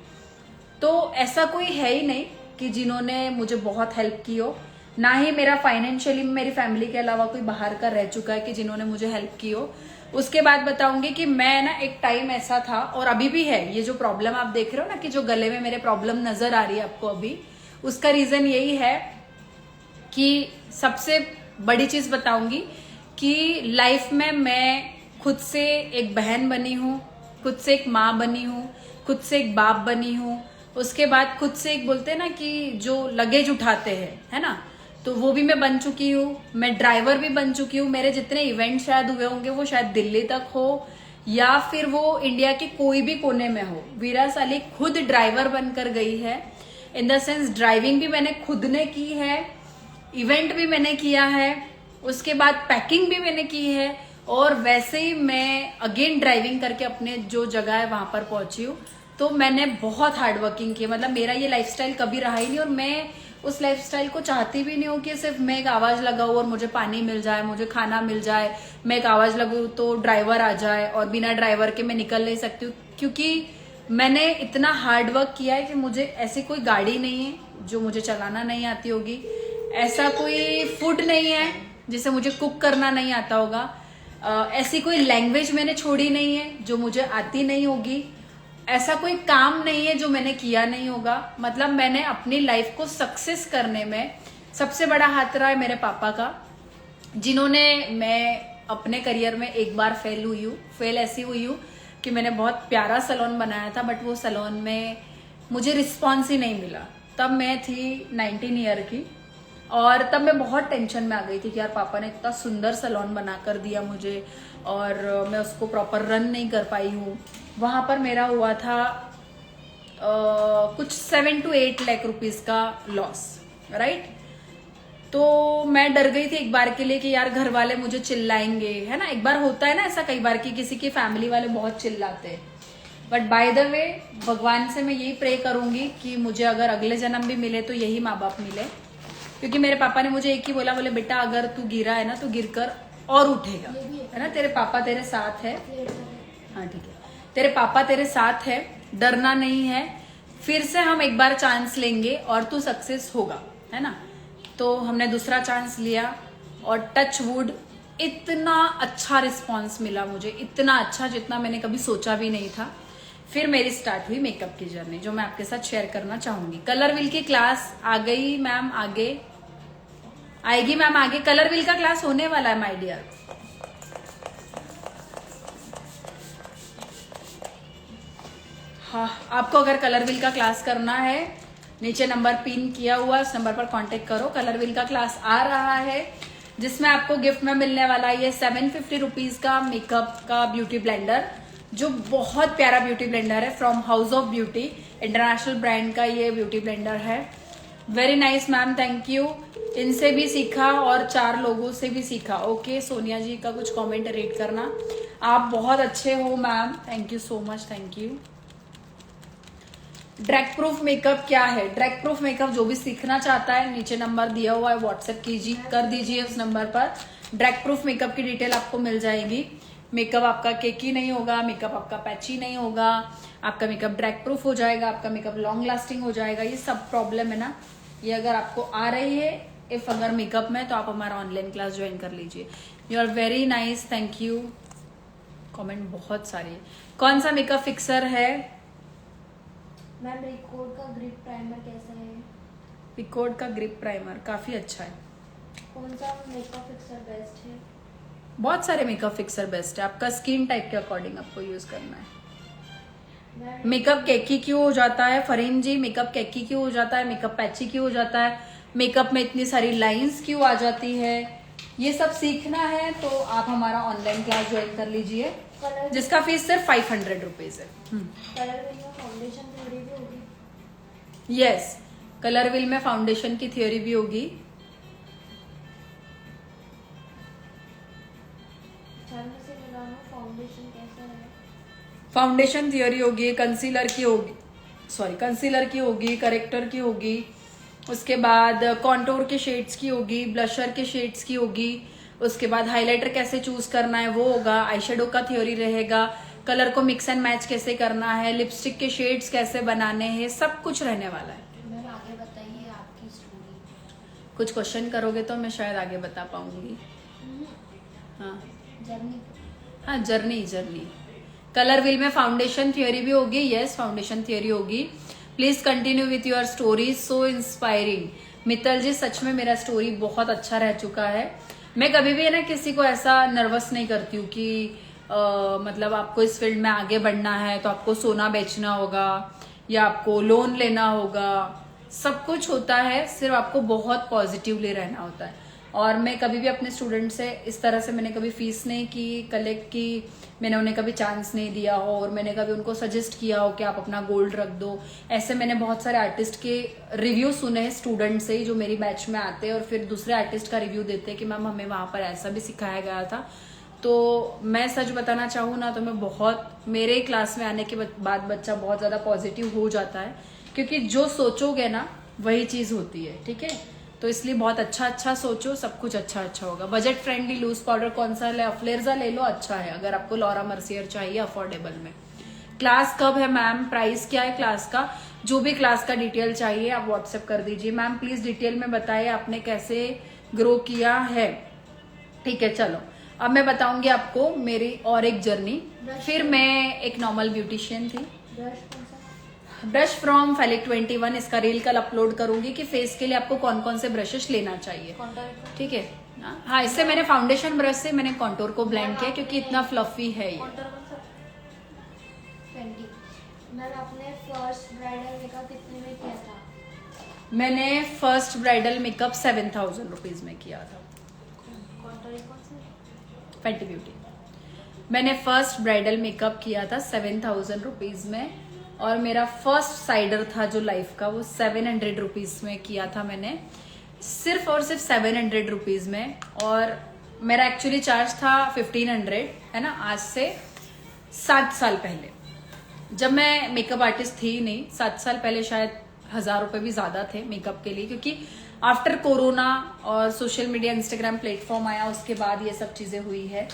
Speaker 1: तो ऐसा कोई है ही नहीं कि जिन्होंने मुझे बहुत हेल्प की हो। ना ही मेरा फाइनेंशियली मेरी फैमिली के अलावा कोई बाहर का रह चुका है कि जिन्होंने मुझे हेल्प की हो। उसके बाद बताऊंगी कि मैं ना, एक टाइम ऐसा था और अभी भी है, ये जो प्रॉब्लम आप देख रहे हो ना कि जो गले में मेरे प्रॉब्लम नजर आ रही है आपको अभी, उसका रीजन यही है कि सबसे बड़ी चीज बताऊंगी कि लाइफ में मैं खुद से एक बहन बनी हूँ, खुद से एक माँ बनी हूँ, खुद से एक बाप बनी हूँ। उसके बाद खुद से एक, बोलते हैं ना कि जो लगेज उठाते हैं, है ना, तो वो भी मैं बन चुकी हूँ। मैं ड्राइवर भी बन चुकी हूँ। मेरे जितने इवेंट शायद हुए होंगे वो शायद दिल्ली तक हो या फिर वो इंडिया के कोई भी कोने में हो, वीरा साली खुद ड्राइवर बनकर गई है। इन द सेंस ड्राइविंग भी मैंने खुद ने की है, इवेंट भी मैंने किया है, उसके बाद पैकिंग भी मैंने की है, और वैसे ही मैं अगेन ड्राइविंग करके अपने जो जगह है वहां पर पहुंची हूँ। तो मैंने बहुत हार्ड वर्किंग की, मतलब मेरा ये लाइफस्टाइल कभी रहा ही नहीं, और मैं उस लाइफस्टाइल को चाहती भी नहीं हूँ कि सिर्फ मैं एक आवाज लगाऊं और मुझे पानी मिल जाए, मुझे खाना मिल जाए, मैं एक आवाज लगाऊं तो ड्राइवर आ जाए और बिना ड्राइवर के मैं निकल नहीं सकती हूँ। क्योंकि मैंने इतना हार्ड वर्क किया है कि मुझे ऐसी कोई गाड़ी नहीं है जो मुझे चलाना नहीं आती होगी, ऐसा कोई फूड नहीं है जिसे मुझे कुक करना नहीं आता होगा, ऐसी कोई लैंग्वेज मैंने छोड़ी नहीं है जो मुझे आती नहीं होगी, ऐसा कोई काम नहीं है जो मैंने किया नहीं होगा। मतलब मैंने अपनी लाइफ को सक्सेस करने में सबसे बड़ा हाथ रहा है मेरे पापा का, जिन्होंने, मैं अपने करियर में एक बार फेल ऐसी हुई हूँ कि मैंने बहुत प्यारा सैलून बनाया था, बट वो सैलून में मुझे रिस्पॉन्स ही नहीं मिला। तब मैं थी 19 ईयर की, और तब मैं बहुत टेंशन में आ गई थी कि यार पापा ने इतना सुंदर सैलून बना कर दिया मुझे और मैं उसको प्रॉपर रन नहीं कर पाई हूँ। वहां पर मेरा हुआ था कुछ 7 to 8 लाख रुपीस का लॉस, राइट। तो मैं डर गई थी एक बार के लिए कि यार घर वाले मुझे चिल्लाएंगे, है ना, एक बार होता है ना ऐसा कई बार कि किसी की फैमिली वाले बहुत चिल्लाते हैं। बट बाय द वे भगवान से मैं यही प्रे करूंगी कि मुझे अगर अगले जन्म भी मिले तो यही माँ बाप मिले, क्योंकि मेरे पापा ने मुझे एक ही बोला, बोले बेटा अगर तू गिरा है ना तो गिर कर और उठेगा, है ना, तेरे पापा तेरे साथ है। हाँ ठीक है, तेरे पापा तेरे साथ है, डरना नहीं है, फिर से हम एक बार चांस लेंगे और तू सक्सेस होगा, है ना। तो हमने दूसरा चांस लिया और टच वुड इतना अच्छा रिस्पांस मिला मुझे, इतना अच्छा जितना मैंने कभी सोचा भी नहीं था। फिर मेरी स्टार्ट हुई मेकअप की जर्नी, जो मैं आपके साथ शेयर करना चाहूंगी। कलर व्हील की क्लास आ गई मैम, आगे आएगी मैम, आगे कलर व्हील का क्लास होने वाला है माय डियर। हाँ, आपको अगर कलर व्हील का क्लास करना है, नीचे नंबर पिन किया हुआ, उस नंबर पर कांटेक्ट करो। कलर व्हील का क्लास आ रहा है जिसमें आपको गिफ्ट में मिलने वाला है ये 750 रुपीज का मेकअप का ब्यूटी ब्लेंडर, जो बहुत प्यारा ब्यूटी ब्लेंडर है, from house of beauty, international brand का ये ब्यूटी ब्लेंडर है। Very nice ma'am, thank you. इनसे भी सीखा और 4 लोगों से भी सीखा। ओके, सोनिया जी का कुछ कमेंट रीड करना। आप बहुत अच्छे हो ma'am, thank you so much, thank you. Drag proof makeup क्या है? ड्रैग प्रूफ मेकअप जो भी सीखना चाहता है, नीचे नंबर दिया हुआ है, व्हाट्सएप कर दीजिए उस नंबर पर। ड्रैग प्रूफ मेकअप की डिटेल आपको मिल जाएगी। मेकअप आपका केकी नहीं होगा, मेकअप आपका पैची नहीं होगा, आपका मेकअप ड्रैग प्रूफ हो जाएगा, आपका मेकअप लॉन्ग लास्टिंग हो जाएगा। ये सब प्रॉब्लम है ना, ये अगर आपको आ रही है इफ अगर मेकअप में, तो आप हमारा ऑनलाइन क्लास ज्वाइन कर लीजिए। You are very nice, thank you. Comment बहुत सारे। कौन सा मेकअप फिक्सर है
Speaker 2: मैम? रिकॉर्ड का ग्रिप प्राइमर कैसा है?
Speaker 1: रिकॉर्ड का ग्रिप प्राइमर काफी अच्छा है।
Speaker 2: कौन सा मेकअप फिक्सर बेस्ट है?
Speaker 1: बहुत सारे मेकअप फिक्सर बेस्ट है, आपका स्किन टाइप के अकॉर्डिंग आपको यूज करना है। मेकअप कैकी क्यों हो जाता है फरीन जी? मेकअप कैकी क्यों हो जाता है? मेकअप पैची क्यों हो जाता है? मेकअप में इतनी सारी लाइंस क्यों आ जाती है? ये सब सीखना है तो आप हमारा ऑनलाइन क्लास ज्वाइन कर लीजिए, जिसका फीस सिर्फ 500 रुपीज है।
Speaker 2: कलर व्हील में फाउंडेशन थ्योरी भी होगी?
Speaker 1: यस, कलर व्हील में फाउंडेशन की थ्योरी भी होगी।
Speaker 2: फाउंडेशन कैसा है?
Speaker 1: फाउंडेशन थ्योरी होगी, कंसीलर की होगी, कंसीलर की होगी, करेक्टर की होगी, उसके बाद कॉन्टोर के शेड्स की होगी, ब्लशर के शेड्स की होगी, उसके बाद हाइलाइटर कैसे चूज करना है वो होगा, आईशैडो का थ्योरी रहेगा, कलर को मिक्स एंड मैच कैसे करना है, लिपस्टिक के शेड्स कैसे बनाने हैं, सब कुछ रहने वाला है।
Speaker 2: मैम आगे बताइए आपकी स्टोरी।
Speaker 1: कुछ क्वेश्चन करोगे तो मैं शायद आगे बता पाऊंगी। हाँ
Speaker 2: जर्नी।
Speaker 1: हाँ, जर्नी। कलर व्हील में फाउंडेशन थ्योरी भी होगी। यस, फाउंडेशन थ्योरी होगी। Please continue with your story, so inspiring. Mittal ji, सच में मेरा स्टोरी बहुत अच्छा रह चुका है। मैं कभी भी ना किसी को ऐसा नर्वस नहीं करती हूँ कि मतलब आपको इस फील्ड में आगे बढ़ना है तो आपको सोना बेचना होगा या आपको लोन लेना होगा। सब कुछ होता है, सिर्फ आपको बहुत पॉजिटिवली रहना होता है। और मैं कभी भी अपने स्टूडेंट से इस तरह से मैंने कभी फीस नहीं की कलेक्ट की, मैंने उन्हें कभी चांस नहीं दिया हो और मैंने कभी उनको सजेस्ट किया हो कि आप अपना गोल्ड रख दो। ऐसे मैंने बहुत सारे आर्टिस्ट के रिव्यू सुने हैं स्टूडेंट से ही, जो मेरी बैच में आते हैं और फिर दूसरे आर्टिस्ट का रिव्यू देते हैं कि मैम हमें वहां पर ऐसा भी सिखाया गया था तो मैं सच बताना चाहूँ ना तो मैं बहुत, मेरे क्लास में आने के बाद बच्चा बहुत ज़्यादा पॉजिटिव हो जाता है, क्योंकि जो सोचोगे ना वही चीज़ होती है, ठीक है। तो इसलिए बहुत अच्छा सोचो, सब कुछ अच्छा होगा। बजट फ्रेंडली लूज पाउडर कौन सा है? फ्लेयर्जा ले लो, अच्छा है अगर आपको लॉरा मर्सियर चाहिए अफोर्डेबल में। क्लास कब है मैम, प्राइस क्या है क्लास का? जो भी क्लास का डिटेल चाहिए आप व्हाट्सएप कर दीजिए। मैम प्लीज डिटेल में बताइए आपने कैसे ग्रो किया है, ठीक है। चलो अब मैं बताऊंगी आपको मेरी और एक जर्नी। फिर मैं एक नॉर्मल ब्यूटिशियन थी। ब्रश फ्रॉम फेलिक 21, इसका रील कल अपलोड करूंगी कि फेस के लिए आपको कौन कौन से ब्रशेस लेना चाहिए, ठीक है। हाँ, इससे मैंने फाउंडेशन ब्रश से मैंने कॉन्टोर को ब्लेंड किया क्योंकि इतना फ्लफी है ये।
Speaker 2: मैम आपने फर्स्ट ब्राइडल मेकअप कितने में किया था?
Speaker 1: मैंने फर्स्ट ब्राइडल मेकअप 7000 रुपीज में किया था। फैंटी ब्यूटी। मैंने फर्स्ट ब्राइडल मेकअप किया था 7000 रुपीज में, और मेरा फर्स्ट साइडर था जो लाइफ का वो 700 रुपीज में किया था मैंने, सिर्फ और सिर्फ 700 रुपीज में। और मेरा एक्चुअली चार्ज था 1500, है ना। आज से 7 साल पहले, जब मैं मेकअप आर्टिस्ट थी नहीं, 7 साल पहले शायद 1000 रुपए भी ज्यादा थे मेकअप के लिए, क्योंकि आफ्टर कोरोना और सोशल मीडिया इंस्टाग्राम प्लेटफॉर्म आया उसके बाद ये सब चीजें हुई है।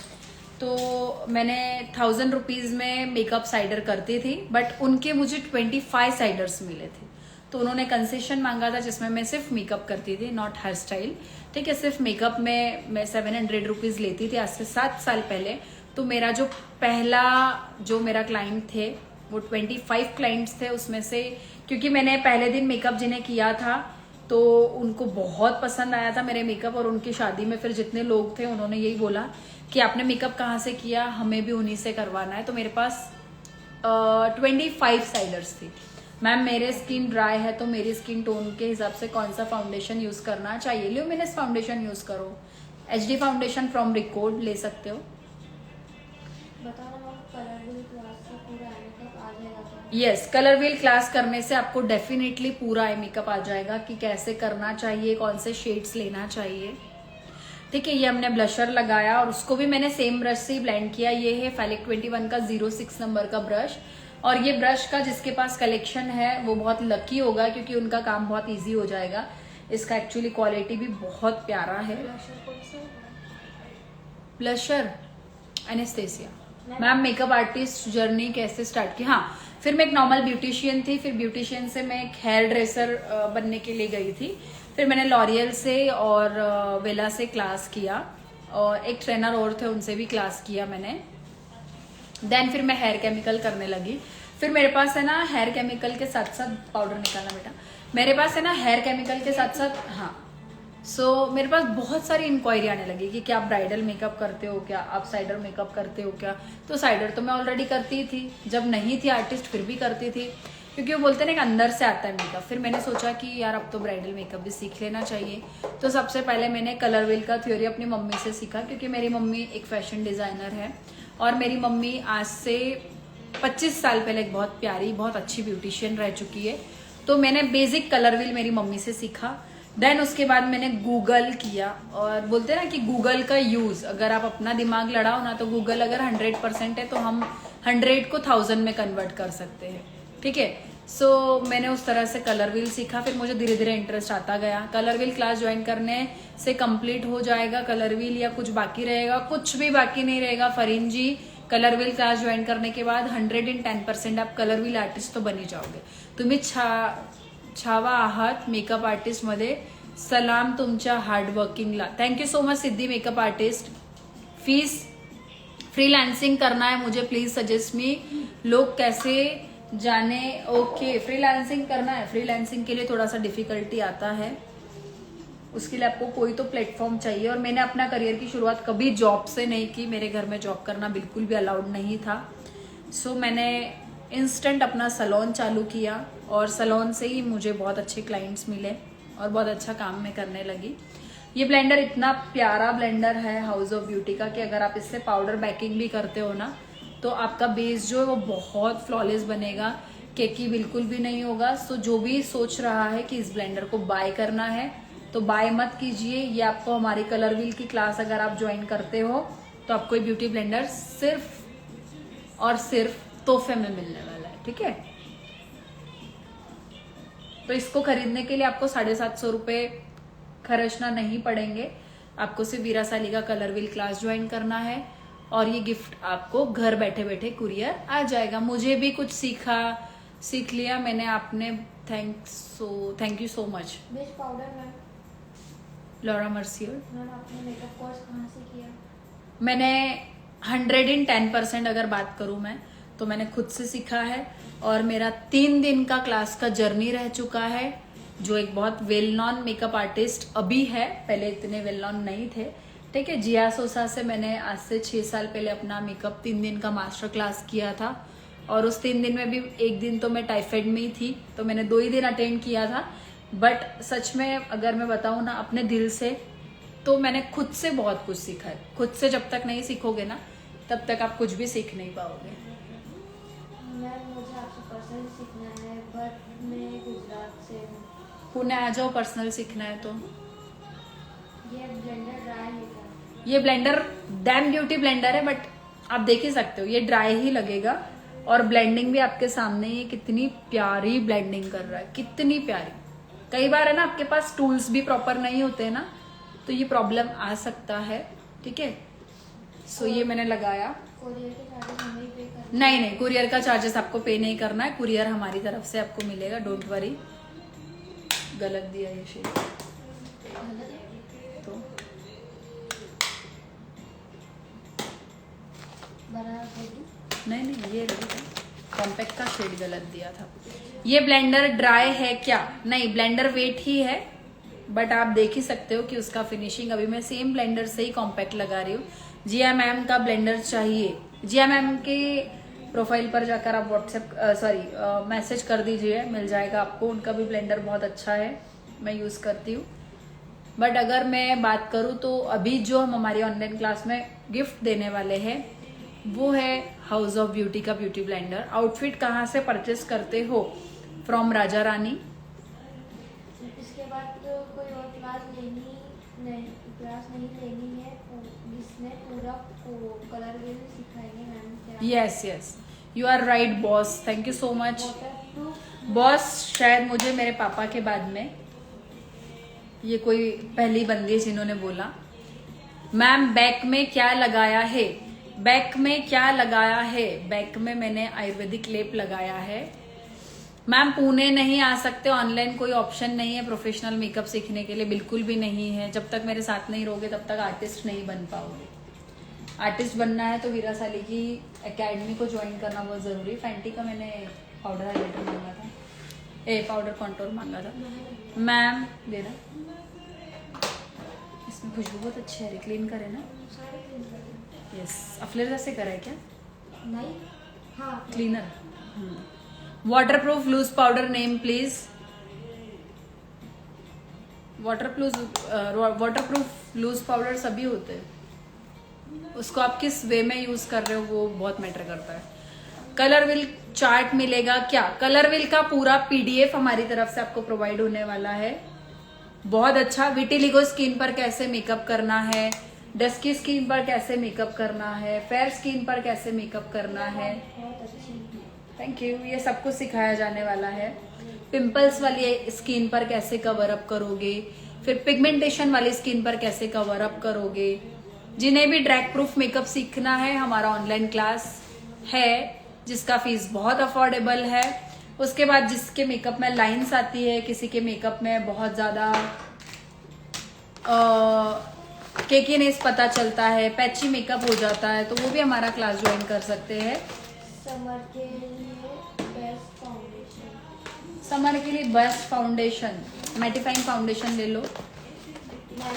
Speaker 1: तो मैंने 1000 रुपीज में मेकअप साइडर करती थी, बट उनके मुझे 25 साइडर्स मिले थे। तो उन्होंने कंसेशन मांगा था जिसमें मैं सिर्फ मेकअप करती थी, नॉट हेयर स्टाइल, ठीक है। सिर्फ मेकअप में मैं 700 रुपीज लेती थी आज से 7 साल पहले। तो मेरा जो पहला जो मेरा क्लाइंट थे वो 25 क्लाइंट्स थे, उसमें से क्योंकि मैंने पहले दिन मेकअप जिन्हें किया था तो उनको बहुत पसंद आया था मेरे मेकअप, और उनकी शादी में फिर जितने लोग थे उन्होंने यही बोला कि आपने मेकअप कहाँ से किया, हमें भी उन्हीं से करवाना है। तो मेरे पास 25 साइडर्स थी। मैम मेरे स्किन ड्राई है तो मेरी स्किन टोन के हिसाब से कौन सा फाउंडेशन यूज करना चाहिए? ल्यूमिनस फाउंडेशन यूज करो, HD फाउंडेशन फ्रॉम रिकॉर्ड ले सकते हो। यस, कलर व्हील क्लास करने से आपको डेफिनेटली पूरा आई मेकअप आ जाएगा कि कैसे करना चाहिए, कौन से शेड्स लेना चाहिए, ठीक है। ये हमने ब्लशर लगाया और उसको भी मैंने सेम ब्रश से ही ब्लेंड किया। ये है फेलिक 21 का 06 नंबर का ब्रश, और ये ब्रश का जिसके पास कलेक्शन है वो बहुत लकी होगा क्योंकि उनका काम बहुत इजी हो जाएगा। इसका एक्चुअली क्वालिटी भी बहुत प्यारा है। Blusher anaesthesia. Ma'am makeup artist journey कैसे स्टार्ट की? हाँ, फिर मैं एक नॉर्मल ब्यूटिशियन थी, फिर ब्यूटिशियन से मैं एक हेयर ड्रेसर बनने के लिए गई थी। फिर मैंने लॉरियल से और वेला से क्लास किया, और एक ट्रेनर और थे उनसे भी क्लास किया मैंने। देन फिर मैं हेयर केमिकल करने लगी। फिर मेरे पास है ना हेयर केमिकल के साथ साथ, पाउडर निकालना बेटा, मेरे पास है ना हेयर केमिकल के साथ साथ, हाँ सो मेरे पास बहुत सारी इंक्वायरी आने लगी कि क्या आप ब्राइडल मेकअप करते हो, क्या आप साइडर मेकअप करते हो क्या? तो साइडर तो मैं ऑलरेडी करती थी, जब नहीं थी आर्टिस्ट फिर भी करती थी, क्योंकि वो बोलते ना कि अंदर से आता है मेकअप। फिर मैंने सोचा कि यार अब तो ब्राइडल मेकअप भी सीख लेना चाहिए। तो सबसे पहले मैंने कलर व्हील का थ्योरी अपनी मम्मी से सीखा, क्योंकि मेरी मम्मी एक फैशन डिजाइनर है, और मेरी मम्मी आज से 25 साल पहले एक बहुत प्यारी बहुत अच्छी ब्यूटिशियन रह चुकी है। तो मैंने बेसिक कलर व्हील मेरी मम्मी से सीखा। देन उसके बाद मैंने गूगल किया, और बोलते ना कि गूगल का यूज, अगर आप अपना दिमाग लड़ाओ ना तो गूगल अगर 100% है तो हम 100 को 1000 में कन्वर्ट कर सकते हैं, ठीक है। सो मैंने उस तरह से कलर व्हील सीखा। फिर मुझे धीरे धीरे इंटरेस्ट आता गया। कलर व्हील क्लास ज्वाइन करने से कंप्लीट हो जाएगा कलर व्हील, या कुछ बाकी रहेगा? कुछ भी बाकी नहीं रहेगा फरीन जी। कलर व्हील क्लास ज्वाइन करने के बाद 110% आप कलर व्हील आर्टिस्ट तो बनी जाओगे। तुम्ही छावा आहात मेकअप आर्टिस्ट मध्ये, सलाम तुमच्या हार्डवर्किंगला। थँक्यू सो मच सिद्धी मेकअप आर्टिस्ट। फीस फ्रीलांसिंग करना है मुझे, प्लीज सजेस्ट मी, लोग कैसे जाने? ओके, फ्रीलांसिंग करना है, फ्रीलांसिंग के लिए थोड़ा सा डिफिकल्टी आता है, उसके लिए आपको कोई तो प्लेटफॉर्म चाहिए। और मैंने अपना करियर की शुरुआत कभी जॉब से नहीं की, मेरे घर में जॉब करना बिल्कुल भी अलाउड नहीं था। सो मैंने इंस्टेंट अपना सैलून चालू किया, और सैलून से ही मुझे बहुत अच्छे क्लाइंट्स मिले और बहुत अच्छा काम मैं करने लगी। ये ब्लेंडर इतना प्यारा ब्लेंडर है हाउस ऑफ ब्यूटी का कि अगर आप इससे पाउडर बैकिंग भी करते हो ना तो आपका बेस जो है वो बहुत फ्लॉलेस बनेगा, केकी बिल्कुल भी नहीं होगा। सो जो भी सोच रहा है कि इस ब्लेंडर को बाय करना है तो बाय मत कीजिए। ये आपको हमारी कलर व्हील की क्लास अगर आप ज्वाइन करते हो तो आपको ये ब्यूटी ब्लेंडर सिर्फ और सिर्फ तोहफे में मिलने वाला है, ठीक है। तो इसको खरीदने के लिए आपको 750 रुपये खर्चना नहीं पड़ेंगे। आपको सिर्फ वीरासाली का कलर व्हील क्लास ज्वाइन करना है और ये गिफ्ट आपको घर बैठे बैठे कुरियर आ जाएगा। मुझे भी कुछ सीख लिया मैंने, आपने thank you so much.
Speaker 2: Beach powder ma'am,
Speaker 1: Laura Mercier,
Speaker 2: ma'am आपने मेकअप कोर्स कहाँ से किया?
Speaker 1: मैंने 110% अगर बात करूं मैं तो मैंने खुद से सीखा है और मेरा 3 दिन का क्लास का जर्नी रह चुका है। जो एक बहुत वेल नॉन मेकअप आर्टिस्ट अभी है, पहले इतने वेल नॉन नहीं थे, ठीक है। जिया सोसा से मैंने आज से 6 साल पहले अपना मेकअप 3 दिन का मास्टर क्लास किया था और उस 3 दिन में भी एक दिन तो मैं टाइफाइड में ही थी, तो मैंने 2 ही दिन अटेंड किया था। बट सच में अगर मैं बताऊं ना अपने दिल से, तो मैंने खुद से बहुत कुछ सीखा है। खुद से जब तक नहीं सीखोगे ना तब तक आप कुछ भी सीख नहीं पाओगे।
Speaker 2: मैम मुझे आपसे पर्सनली सीखना है, बट मैं गुजरात से हूँ।
Speaker 1: पुणे आ जाओ, पर्सनल सीखना है तो।
Speaker 2: ये ब्लेंडर ड्राई है क्या?
Speaker 1: ये ब्लेंडर डैम ब्यूटी ब्लेंडर है, बट आप देख ही सकते हो ये ड्राई ही लगेगा और ब्लेंडिंग भी आपके सामने ही, कितनी प्यारी ब्लेंडिंग कर रहा है, कितनी प्यारी। कई बार है ना आपके पास टूल्स भी प्रॉपर नहीं होते ना, तो ये प्रॉब्लम आ सकता है, ठीक है। सो ये मैंने लगाया।
Speaker 2: कोरियर के चार्जेस हमें ही पे करना?
Speaker 1: नहीं, कुरियर का चार्जेस आपको पे नहीं करना है, कुरियर हमारी तरफ से आपको मिलेगा, डोंट वरी। गलत दिया ये शेड तो नहीं, ये कॉम्पैक्ट का शेड गलत दिया था। ये ब्लेंडर ड्राई है क्या? नहीं, ब्लेंडर वेट ही है, बट आप देख ही सकते हो कि उसका फिनिशिंग, अभी मैं सेम ब्लेंडर से ही कॉम्पैक्ट लगा रही हूँ। जिया मैम का ब्लेंडर चाहिए, जिया मैम के प्रोफाइल पर जाकर आप व्हाट्सएप मैसेज कर दीजिए, मिल जाएगा आपको। उनका भी ब्लेंडर बहुत अच्छा है, मैं यूज करती हूँ। बट अगर मैं बात करूँ तो अभी जो हम हमारी ऑनलाइन क्लास में गिफ्ट देने वाले हैं वो है हाउस ऑफ ब्यूटी का ब्यूटी ब्लेंडर। आउटफिट कहाँ से परचेस करते हो? फ्रॉम राजा रानी।
Speaker 2: इसके बाद तो कोई और क्लास नहीं लेनी है, इसमें पूरा कलर व्हील सिखाएंगे ma'am.
Speaker 1: Yes, you are right boss, thank you so much boss. शायद मुझे मेरे पापा के बाद में ये कोई पहली बंदी है जिन्होंने बोला। मैम बैक में क्या लगाया है? बैक में क्या लगाया है? बैक में मैंने आयुर्वेदिक लेप लगाया है। मैम पुणे नहीं आ सकते, ऑनलाइन कोई ऑप्शन नहीं है प्रोफेशनल मेकअप सीखने के लिए, बिल्कुल भी नहीं है। जब तक मेरे साथ नहीं रहोगे तब तक आर्टिस्ट नहीं बन पाओगे। आर्टिस्ट बनना है तो वीरासाली की एकेडमी को ज्वाइन करना बहुत जरूरी। फैंटी का मैंने पाउडर हाइलाइटर मांगा था, पाउडर कॉन्टोर मांगा था। मैम दे रहा, इसमें खुशबू बहुत अच्छी है, क्लीन करे ना? यस, अफलेर जैसे करा है क्या?
Speaker 2: नहीं, हाँ
Speaker 1: cleaner. Waterproof loose powder name please. Waterproof loose powder सभी होते हैं, उसको आप किस वे में यूज कर रहे हो वो बहुत मैटर करता है। कलर व्हील चार्ट मिलेगा क्या? कलर व्हील का पूरा पीडीएफ हमारी तरफ से आपको प्रोवाइड होने वाला है, बहुत अच्छा। विटिलिगो स्किन पर कैसे मेकअप करना है, डस्की स्किन पर कैसे मेकअप करना है, फेयर स्किन पर कैसे मेकअप करना है,
Speaker 2: बहुत अच्छी।
Speaker 1: थैंक यू, ये सब कुछ सिखाया जाने वाला है। पिंपल्स वाली स्किन पर कैसे कवर अप करोगे, फिर पिगमेंटेशन वाली स्किन पर कैसे कवर अप करोगे। जिन्हें भी ड्रैग प्रूफ मेकअप सीखना है, हमारा ऑनलाइन क्लास है जिसका फीस बहुत अफोर्डेबल है। उसके बाद जिसके मेकअप में लाइंस आती है, किसी के मेकअप में बहुत ज्यादा केकीनेस पता चलता है, पैची मेकअप हो जाता है, तो वो भी हमारा क्लास ज्वाइन कर सकते हैं।
Speaker 2: समर के लिए बेस्ट फाउंडेशन।
Speaker 1: समर के लिए बेस्ट फाउंडेशन मैटिफाइंग फाउंडेशन ले लो।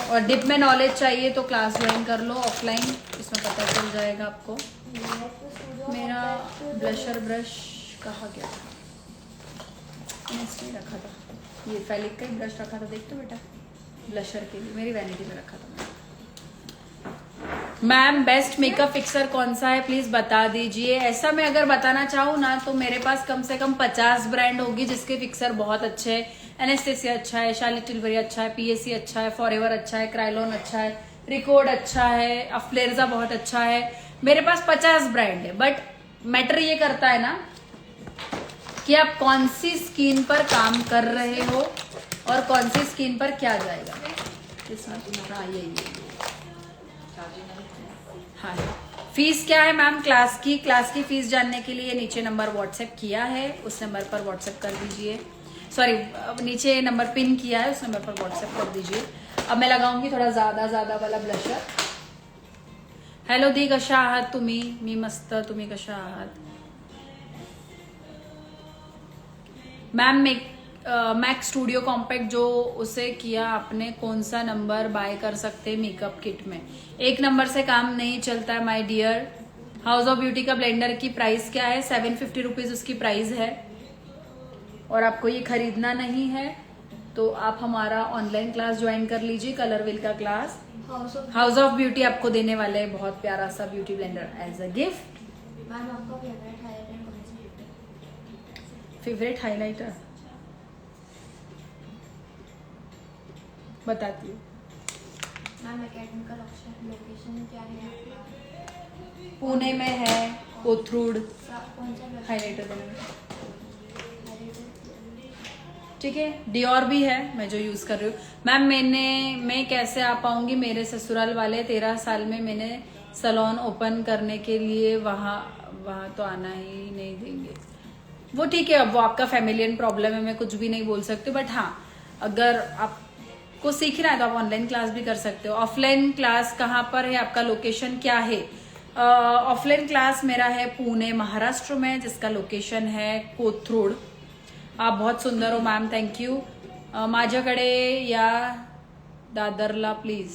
Speaker 1: और डिप में नॉलेज चाहिए तो क्लास ज्वाइन कर लो ऑफलाइन, इसमें पता चल जाएगा आपको। मेरा ब्लशर ब्रश कहाँ गया था? मैंने इसमें रखा था, ये फैलिक का ही ब्रश रखा था, देख तो बेटा, ब्लशर के लिए मेरी वैनिटी में रखा था। मैम बेस्ट मेकअप फिक्सर कौन सा है प्लीज बता दीजिए। ऐसा मैं अगर बताना चाहूँ ना तो मेरे पास कम से कम 50 ब्रांड होगी जिसके फिक्सर बहुत अच्छे हैं। एनेस्थेसिया अच्छा है, शार्लेट टिलबरी अच्छा है, पीएसी अच्छा है, फॉरएवर अच्छा है, क्राइलोन अच्छा है, रिकॉर्ड अच्छा है, अफ्लेर्जा बहुत अच्छा है। मेरे पास 50 ब्रांड है, बट मैटर ये करता है ना कि आप कौन सी स्किन पर काम कर रहे हो और कौन सी स्किन पर क्या जाएगा इसमें। हाँ यही हाँ। फीस क्या है मैम क्लास की फीस जानने के लिए नीचे नंबर व्हाट्सएप किया है, उस नंबर पर व्हाट्सएप कर दीजिए। सॉरी, नीचे नंबर पिन किया है, उस नंबर पर व्हाट्सएप कर दीजिए। अब मैं लगाऊंगी थोड़ा ज्यादा वाला ब्लशर। हॅलो दी, कशा आहात तुम्ही? मी मस्त, तुम्ही कशा आहात? मैम मैक स्टूडियो कॉम्पैक्ट जो उसे किया आपने, कौन सा नंबर बाय कर सकते हैं मेकअप किट में? एक नंबर से काम नहीं चलता है my dear. House of Beauty का ब्लेंडर की प्राइस क्या है? 750 रुपीज उसकी प्राइस है। और आपको ये खरीदना नहीं है तो आप हमारा ऑनलाइन क्लास ज्वाइन कर लीजिए, कलरविल का क्लास। हाउस ऑफ ब्यूटी आपको देने वाले हैं बहुत प्यारा सा beauty blender as a gift.
Speaker 2: Ma'am आपका फेवरेट हाइलाइटर कौन सा है?
Speaker 1: फेवरेट हाइलाइटर बताती हूँ।
Speaker 2: मैम एकेडमी का लोकेशन क्या है आपका?
Speaker 1: पुणे में है, कोथरूड।
Speaker 2: कौन सा
Speaker 1: हाइलाइटर देने में ठीक है। डियोर भी है मैं जो यूज कर रही हूँ। मैम मैं कैसे आ पाऊंगी? मेरे ससुराल वाले 13 साल में मैंने सैलून ओपन करने के लिए वहाँ तो आना ही नहीं देंगे। वो ठीक है, अब वो आपका फैमिलियन प्रॉब्लम है, मैं कुछ भी नहीं बोल सकती। बट हाँ, अगर आपको सीखना है तो आप ऑनलाइन क्लास भी कर सकते हो। ऑफलाइन क्लास कहाँ पर है? आपका लोकेशन क्या है? ऑफलाइन क्लास मेरा है पुणे महाराष्ट्र में, जिसका लोकेशन है कोथरूड। आप बहुत सुंदर हो मैम, थँक यू। माझ्याकडे या दादरला प्लीज।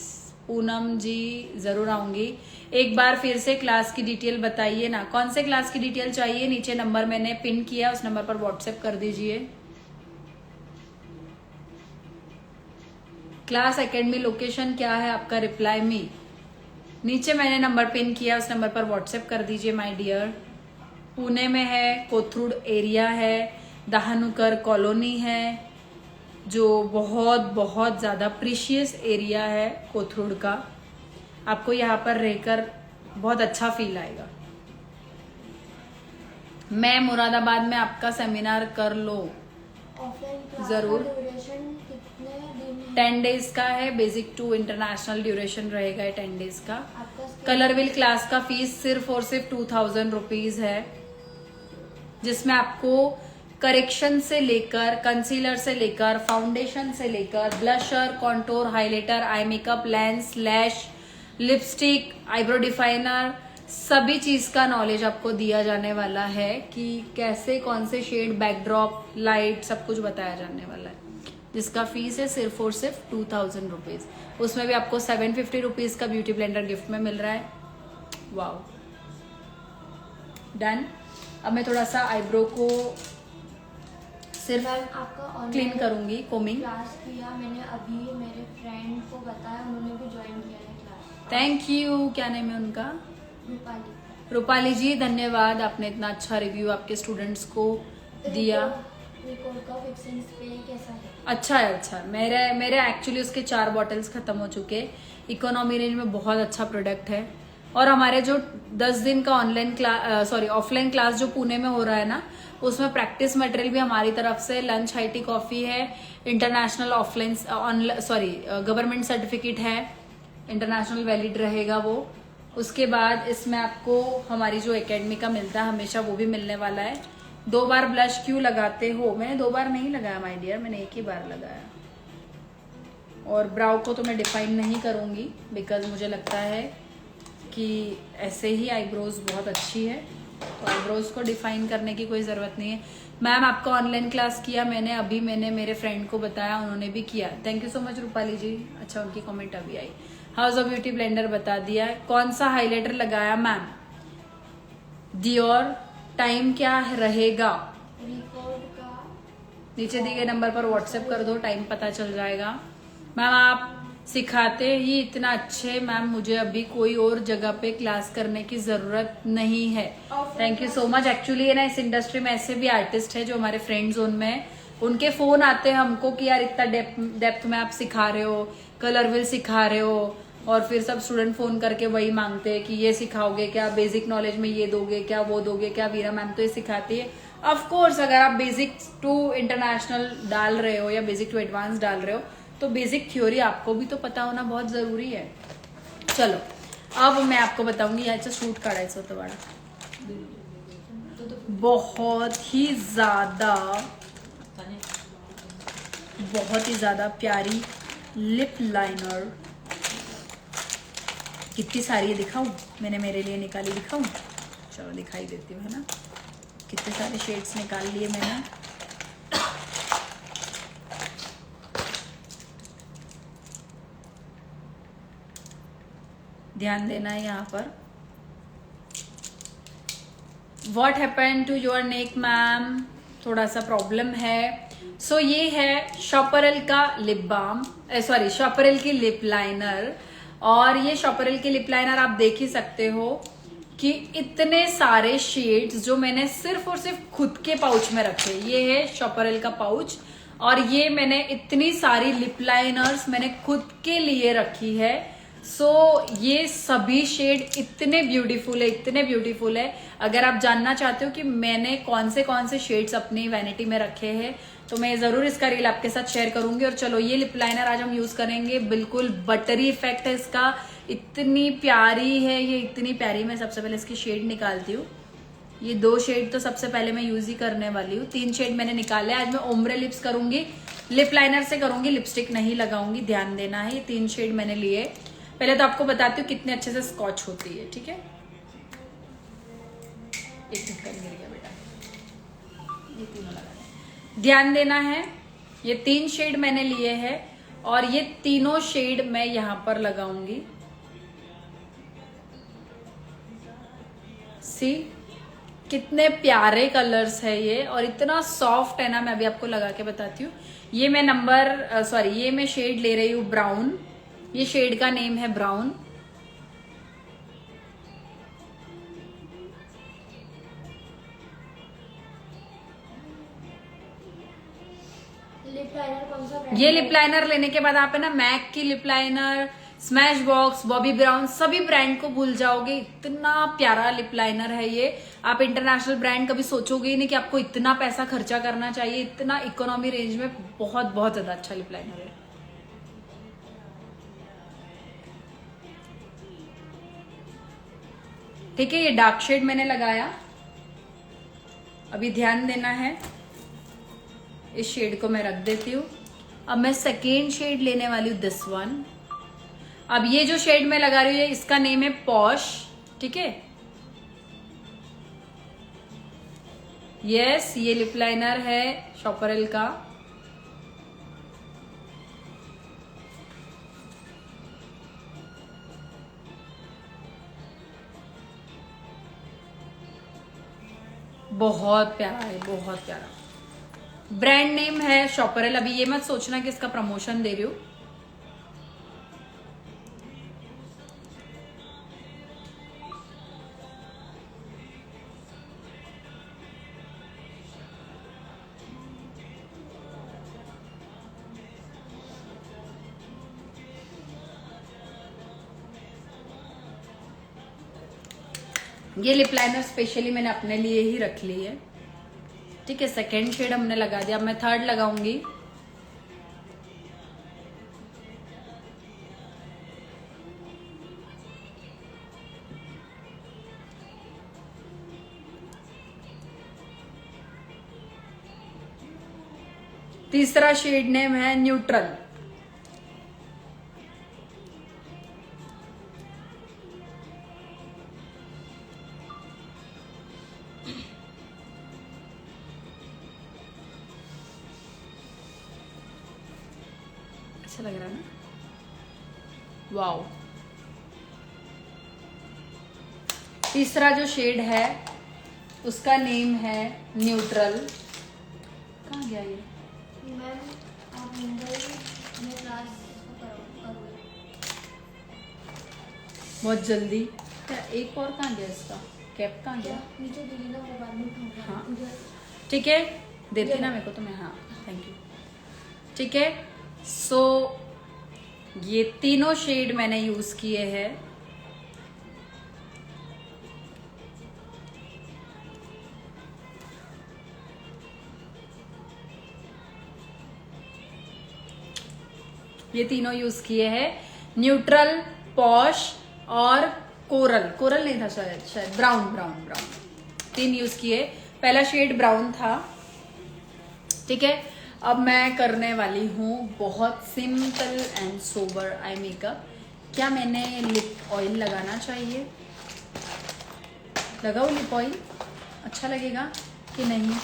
Speaker 1: पूनम जी जरूर आऊंगी। एक बार फिर से क्लास की डिटेल बताइए ना। कौन से क्लास की डिटेल चाहिए? नीचे नंबर मैंने पिन किया, उस नंबर पर व्हाट्सएप कर दीजिए। क्लास एकेडमी लोकेशन क्या है आपका? Reply me. नीचे मैंने नंबर पिन किया, उस नंबर पर व्हाट्सएप कर दीजिए माय डियर। पुणे में है, कोथरूड एरिया है, दहानुकर कॉलोनी है, जो बहुत ज्यादा प्रीशियस एरिया है कोथरूड का। आपको यहाँ पर रहकर बहुत अच्छा फील आएगा। मैं मुरादाबाद में आपका सेमिनार कर लो
Speaker 2: ऑफलाइन
Speaker 1: जरूर।
Speaker 2: ड्यूरेशन कितने दिन?
Speaker 1: 10 डेज का है, बेसिक टू इंटरनेशनल ड्यूरेशन रहेगा 10 डेज का।
Speaker 2: आपका
Speaker 1: कलरविल क्लास का फीस सिर्फ और सिर्फ 2000 रुपीज है, जिसमें आपको करेक्शन से लेकर, कंसीलर से लेकर, फाउंडेशन से लेकर, blusher, contour, highlighter, eye makeup, lens, lash, lipstick, eyebrow definer, सभी चीज का नॉलेज आपको दिया जाने वाला है कि कैसे, कौन से शेड, बैकड्रॉप, लाइट, सब कुछ बताया जाने वाला है, जिसका फीस है सिर्फ और सिर्फ 2000 रुपीज। उसमें भी आपको 750 रुपीज का ब्यूटी ब्लेंडर गिफ्ट में मिल रहा है। Wow, done. अब मैं थोड़ा सा आईब्रो को सिर्फ
Speaker 2: आपका
Speaker 1: क्लीन करूंगी, कोमिंग।
Speaker 2: क्लास किया मैंने अभी, मेरे फ्रेंड को बताया, उन्होंने भी ज्वाइन किया है क्लास।
Speaker 1: Thank you. क्या नाम है उनका?
Speaker 2: रूपाली।
Speaker 1: रूपाली जी धन्यवाद, आपने इतना अच्छा रिव्यू आपके स्टूडेंट्स को दिया।
Speaker 2: रिकॉर्ड का फिक्सिंग स्प्रे कैसा है?
Speaker 1: अच्छा है, अच्छा। मेरे एक्चुअली उसके 4 बॉटल्स खत्म हो चुके। इकोनॉमी रेंज में बहुत अच्छा प्रोडक्ट है। और हमारे जो 10 दिन का ऑफलाइन क्लास जो पुणे में हो रहा है ना, उसमें प्रैक्टिस मटेरियल भी हमारी तरफ से लंच हाई टी कॉफी है, इंटरनेशनल ऑफलाइन गवर्नमेंट सर्टिफिकेट है, इंटरनेशनल वैलिड रहेगा वो। उसके बाद इसमें आपको हमारी जो एकेडमी का मिलता है हमेशा, वो भी मिलने वाला है। 2 बार ब्लश क्यों लगाते हो? मैंने 2 बार नहीं लगाया माय डियर, मैंने एक ही बार लगाया। और ब्राउ को तो मैं डिफाइन नहीं करूंगी, बिकॉज मुझे लगता है कि ऐसे ही आईब्रोज बहुत अच्छी है, तो आईब्रोज को डिफाइन करने की कोई जरूरत नहीं है। मैम आपका ऑनलाइन क्लास किया मैंने अभी, मैंने मेरे फ्रेंड को बताया, उन्होंने भी किया। Thank you so much Rupali ji. अच्छा, उनकी कमेंट अभी आई। हाउस ऑफ ब्यूटी ब्लेंडर बता दिया। कौन सा हाइलाइटर लगाया मैम? डियोर। टाइम क्या रहेगा?
Speaker 2: रिकॉर्ड का
Speaker 1: नीचे दिए गए नंबर पर व्हाट्सएप कर दो, टाइम पता चल जाएगा। मैम आप सिखाते ही इतना अच्छे, मैम मुझे अभी कोई और जगह पे क्लास करने की जरूरत नहीं है। Thank you so much. Actually है ना, इस इंडस्ट्री में ऐसे भी आर्टिस्ट है जो हमारे फ्रेंड जोन में, उनके फोन आते हैं हमको कि यार इतना डेप्थ में आप सिखा रहे हो, कलरविल सिखा रहे हो, और फिर सब स्टूडेंट फोन करके वही मांगते हैं कि ये सिखाओगे क्या, बेसिक नॉलेज में ये दोगे क्या, वो दोगे क्या। वीरा मैम तो ये सिखाती है। ऑफ कोर्स अगर आप बेसिक टू इंटरनेशनल डाल रहे हो या बेसिक टू एडवांस डाल रहे हो तो बेसिक थ्योरी आपको भी तो पता होना बहुत जरूरी है। चलो अब मैं आपको बताऊंगी याचं शूट काढायचं होतं बाळा, बहुत ही ज्यादा प्यारी लिप लाइनर। कितनी सारी है दिखाऊं, मैंने मेरे लिए निकाली, दिखाऊं, चलो दिखाई देती हूँ, है ना। कितने सारे शेड्स निकाल लिए मैंने। ध्यान देना है यहाँ पर। What happened to your neck ma'am, थोड़ा सा प्रॉब्लम है। सो ये है शॉपरल का लिप बाम, सॉरी शॉपरल की लिप लाइनर। और ये शॉपरल की लिप लाइनर आप देख ही सकते हो कि इतने सारे शेड्स जो मैंने सिर्फ और सिर्फ खुद के पाउच में रखे। ये है शॉपरल का पाउच और ये मैंने इतनी सारी लिप लाइनर्स मैंने खुद के लिए रखी है। सो ये सभी शेड इतने ब्यूटीफुल है, इतने ब्यूटीफुल है। अगर आप जानना चाहते हो कि मैंने कौन से शेड्स अपनी वैनिटी में रखे हैं तो मैं जरूर इसका रील आपके साथ शेयर करूंगी। और चलो ये लिप लाइनर आज हम यूज करेंगे, बिल्कुल बटरी इफेक्ट है इसका, इतनी प्यारी है ये, इतनी प्यारी। मैं सबसे पहले इसकी शेड निकालती हूँ। ये 2 शेड तो सबसे पहले मैं यूज ही करने वाली हूँ, 3 शेड मैंने निकाले। आज मैं ओम्ब्रे लिप्स करूंगी, लिप लाइनर से करूंगी, लिपस्टिक नहीं लगाऊंगी, ध्यान देना है। ये 3 शेड मैंने लिए। पहले तो आपको बताती हूँ कितने अच्छे से स्कॉच होती है, ठीक है। एक ढक्कन गिर गया बेटा, ये तीनों लगा दें। ध्यान देना है, ये 3 शेड मैंने लिए हैं और ये तीनों शेड मैं यहां पर लगाऊंगी। सी कितने प्यारे कलर्स है ये और इतना सॉफ्ट है ना। मैं अभी आपको लगा के बताती हूँ। ये मैं ये मैं शेड ले रही हूँ ब्राउन। ये शेड का नेम है ब्राउन।
Speaker 2: लिप लाइनर कौन सा ब्रांड?
Speaker 1: ये लिप लाइनर लेने के बाद आप है ना मैक की lip liner, smash box, Bobby brown, सभी ब्रांड को भूल जाओगे। इतना प्यारा लिप लाइनर है ये। आप इंटरनेशनल ब्रांड कभी सोचोगे ही नहीं कि आपको इतना पैसा खर्चा करना चाहिए। इतना इकोनॉमी रेंज में बहुत बहुत ज्यादा अच्छा लिप लाइनर है। ठीक है, ये डार्क शेड मैंने लगाया। अभी ध्यान देना है, इस शेड को मैं रख देती हूँ। अब मैं सेकेंड शेड लेने वाली हूँ, दिस वन। अब ये जो शेड मैं लगा रही हूँ इसका नेम है पॉश, ठीक है। यस, ये लिप लाइनर है शॉपरल का। बहुत प्यारा है, बहुत प्यारा। ब्रांड नेम है शॉपरल। अभी ये मत सोचना कि इसका प्रमोशन दे रही हूँ। ये लिप लाइनर स्पेशली मैंने अपने लिए ही रख ली है, ठीक है। सेकेंड शेड हमने लगा दिया। अब मैं थर्ड लगाऊंगी। तीसरा शेड नेम है न्यूट्रल। अच्छा लग रहा है ना, वाओ। तीसरा जो शेड है उसका नेम है न्यूट्रल। कहाँ गया ये?
Speaker 2: मैम आप मुंबई में क्लास करोगे?
Speaker 1: बहुत जल्दी। क्या एक और कहाँ गया इसका कैप? कहाँ गया?
Speaker 2: नीचे दीदी ना, वो बाद में उठाऊंगा।
Speaker 1: हाँ ठीक है, देती ना मेरे को तो मैं। हाँ थैंक यू। ठीक है, सो ये तीनों शेड मैंने यूज किए हैं। ये तीनों यूज किए हैं, न्यूट्रल, पॉश और कोरल। कोरल नहीं था शायद, शायद ब्राउन ब्राउन ब्राउन, 3 यूज किए। पहला शेड ब्राउन था, ठीक है। अब मैं करने वाली हूँ बहुत simple and sober eye makeup. क्या मैंने लिप ऑयल लगाना चाहिए? लगाओ लिप ऑयल, अच्छा लगेगा कि नहीं?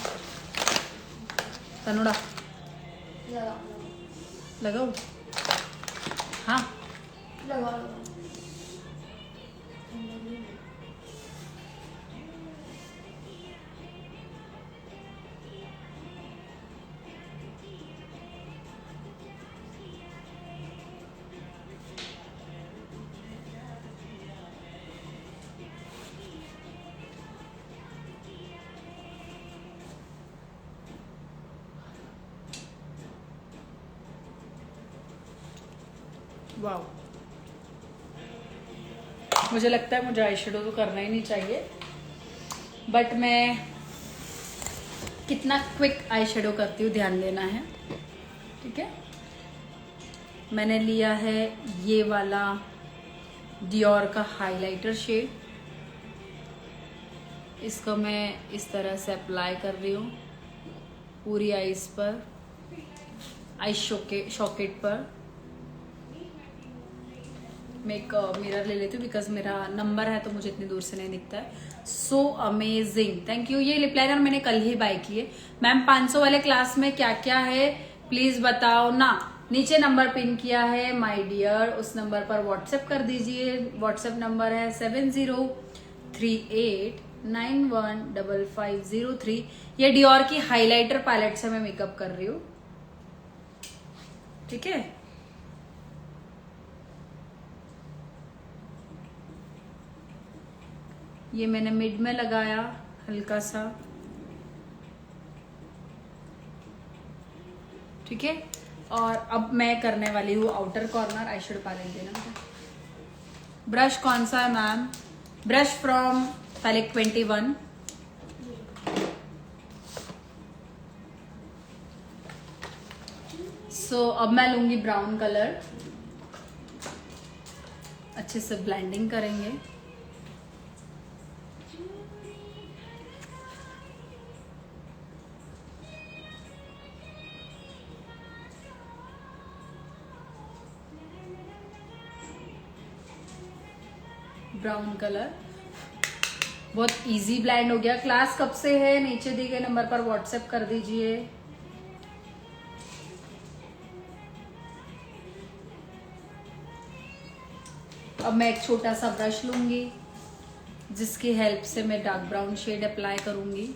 Speaker 1: तनुड़ा लगाओ, हाँ
Speaker 2: लगा।
Speaker 1: वाह, मुझे लगता है मुझे आई शेडो तो करना ही नहीं चाहिए, बट मैं कितना क्विक आई शेडो करती हूँ ध्यान देना है, ठीक है। मैंने लिया है ये वाला डियोर का हाइलाइटर शेड, इसको मैं इस तरह से अप्लाई कर रही हूँ पूरी आईज पर, आई शॉकेट पर। मैं एक मिरर ले लेती हूँ बिकॉज मेरा नंबर है तो मुझे इतनी दूर से नहीं दिखता है। So amazing, thank you. ये लिप लाइनर मैंने कल ही बाय किए। मैम 500 वाले क्लास में क्या क्या है प्लीज बताओ ना। नीचे नंबर पिन किया है माय डियर, उस नंबर पर व्हाट्सएप कर दीजिए। व्हाट्सएप नंबर है 7038915503। ये डियोर की हाइलाइटर पैलेट से मैं मेकअप कर रही हूँ, ठीक है। ये मैंने मिड में लगाया हल्का सा, ठीक है। और अब मैं करने वाली हूँ outer corner. Eye shadow palette देना मुझे। ब्रश कौन सा है ma'am? Brush from palette 21। So अब मैं लूंगी ब्राउन कलर, अच्छे से ब्लेंडिंग करेंगे। ब्राउन कलर बहुत इजी ब्लेंड हो गया। क्लास कब से है नीचे दिए गए नंबर पर व्हाट्सएप कर दीजिए। अब मैं एक छोटा सा ब्रश लूंगी जिसकी हेल्प से मैं डार्क ब्राउन शेड अप्लाई करूंगी।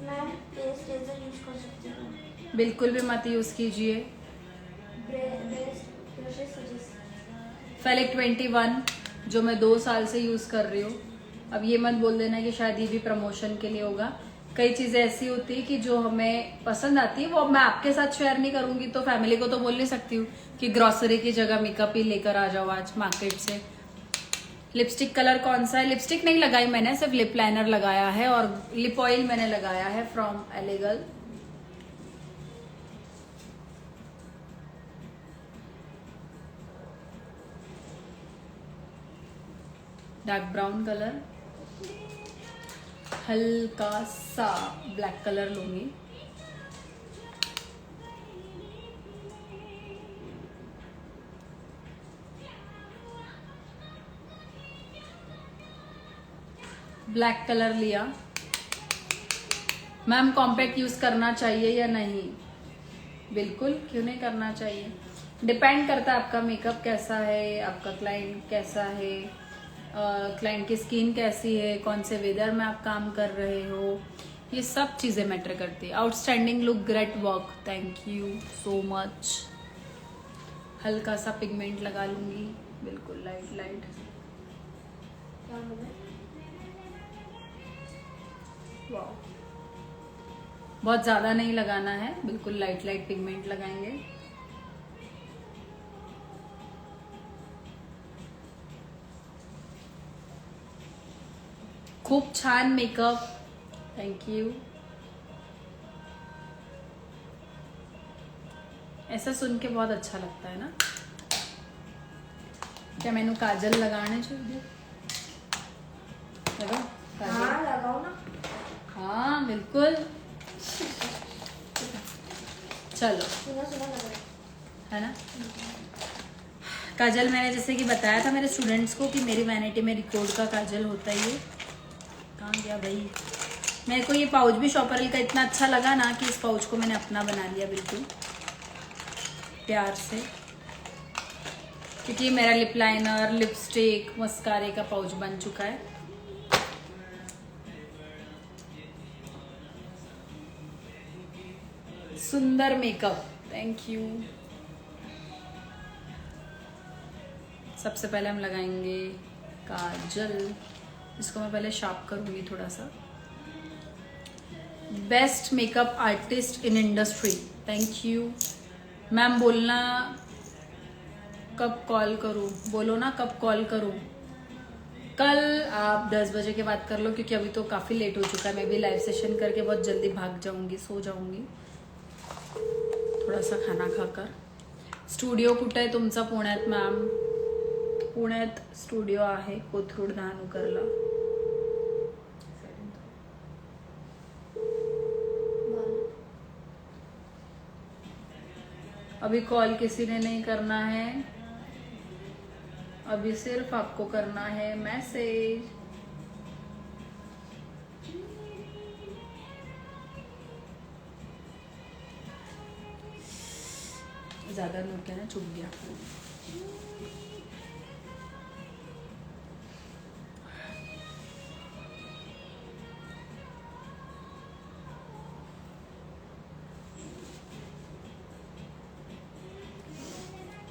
Speaker 2: मैम पेस्ट लेजर यूज कर सकती हूँ?
Speaker 1: बिल्कुल भी मत यूज कीजिए।
Speaker 2: Brushes suggest.
Speaker 1: पैलेट 21 जो मैं 2 साल से यूज कर रही हूँ। अब ये मत बोल देना कि शायद ये भी प्रमोशन के लिए होगा। कई चीजें ऐसी होती है कि जो हमें पसंद आती है वो मैं आपके साथ शेयर नहीं करूंगी, तो फैमिली को तो बोल नहीं सकती हूँ कि ग्रोसरी की जगह मेकअप ही लेकर आ जाओ आज मार्केट से। लिपस्टिक कलर कौन सा है? लिपस्टिक नहीं लगाई मैंने, सिर्फ लिप लाइनर लगाया है और लिप ऑयल मैंने लगाया है फ्रॉम एलेगल। डार्क ब्राउन कलर, हल्का सा ब्लैक कलर लूंगी। ब्लैक कलर लिया। मैम कॉम्पैक्ट यूज करना चाहिए या नहीं? बिल्कुल, क्यों नहीं करना चाहिए। डिपेंड करता है आपका मेकअप कैसा है, आपका क्लाइंट कैसा है, क्लाइंट की स्किन कैसी है, कौन से वेदर में आप काम कर रहे हो, ये सब चीजें मैटर करती है। Outstanding look, great work, thank you so much. हल्का सा पिगमेंट लगा लूंगी, बिल्कुल लाइट लाइट। वाह, बहुत ज्यादा नहीं लगाना है, बिल्कुल लाइट लाइट पिगमेंट लगाएंगे। खूप छान मेकअप, थैंक यू। ऐसा सुन के बहुत अच्छा लगता है ना। क्या मैंने काजल लगाने चाहिए? लगाओ काजल।
Speaker 2: हाँ लगाओ ना।
Speaker 1: हाँ बिल्कुल, चलो
Speaker 2: सुना सुना लग रहा
Speaker 1: है ना। काजल मैंने जैसे कि बताया था मेरे स्टूडेंट्स को कि मेरी वैनिटी में रिकॉर्ड का काजल होता है। ये कहाँ गया भाई? मेरे को ये पाउच भी शॉपरल का इतना अच्छा लगा ना कि इस पाउच को मैंने अपना बना लिया बिल्कुल प्यार से, क्योंकि ये मेरा लिप लाइनर, लिपस्टिक, मस्कारे का पाउच बन चुका है। सुंदर मेकअप, थैंक यू। सबसे पहले हम लगाएंगे काजल, इसको मैं पहले शार्प करूंगी थोड़ा सा। Best makeup artist in industry, thank you ma'am. बोलना कब कॉल करूं, बोलो ना कब कॉल करूं। कल आप 10 बजे के बाद कर लो, क्योंकि अभी तो काफ़ी लेट हो चुका है। मैं भी लाइव सेशन करके बहुत जल्दी भाग जाऊंगी, सो जाऊंगी थोड़ा सा खाना खाकर। स्टुडिओ कुठे आहे तुमचा? पुण्यात मॅम, पुण्यात स्टुडिओ आहे कोथरूड धानुकरला। अभी कॉल किसी ने नहीं करना है, अभी सिर्फ आपको करना है मैसेज। ज्यादा नोट है ना, चुप गया।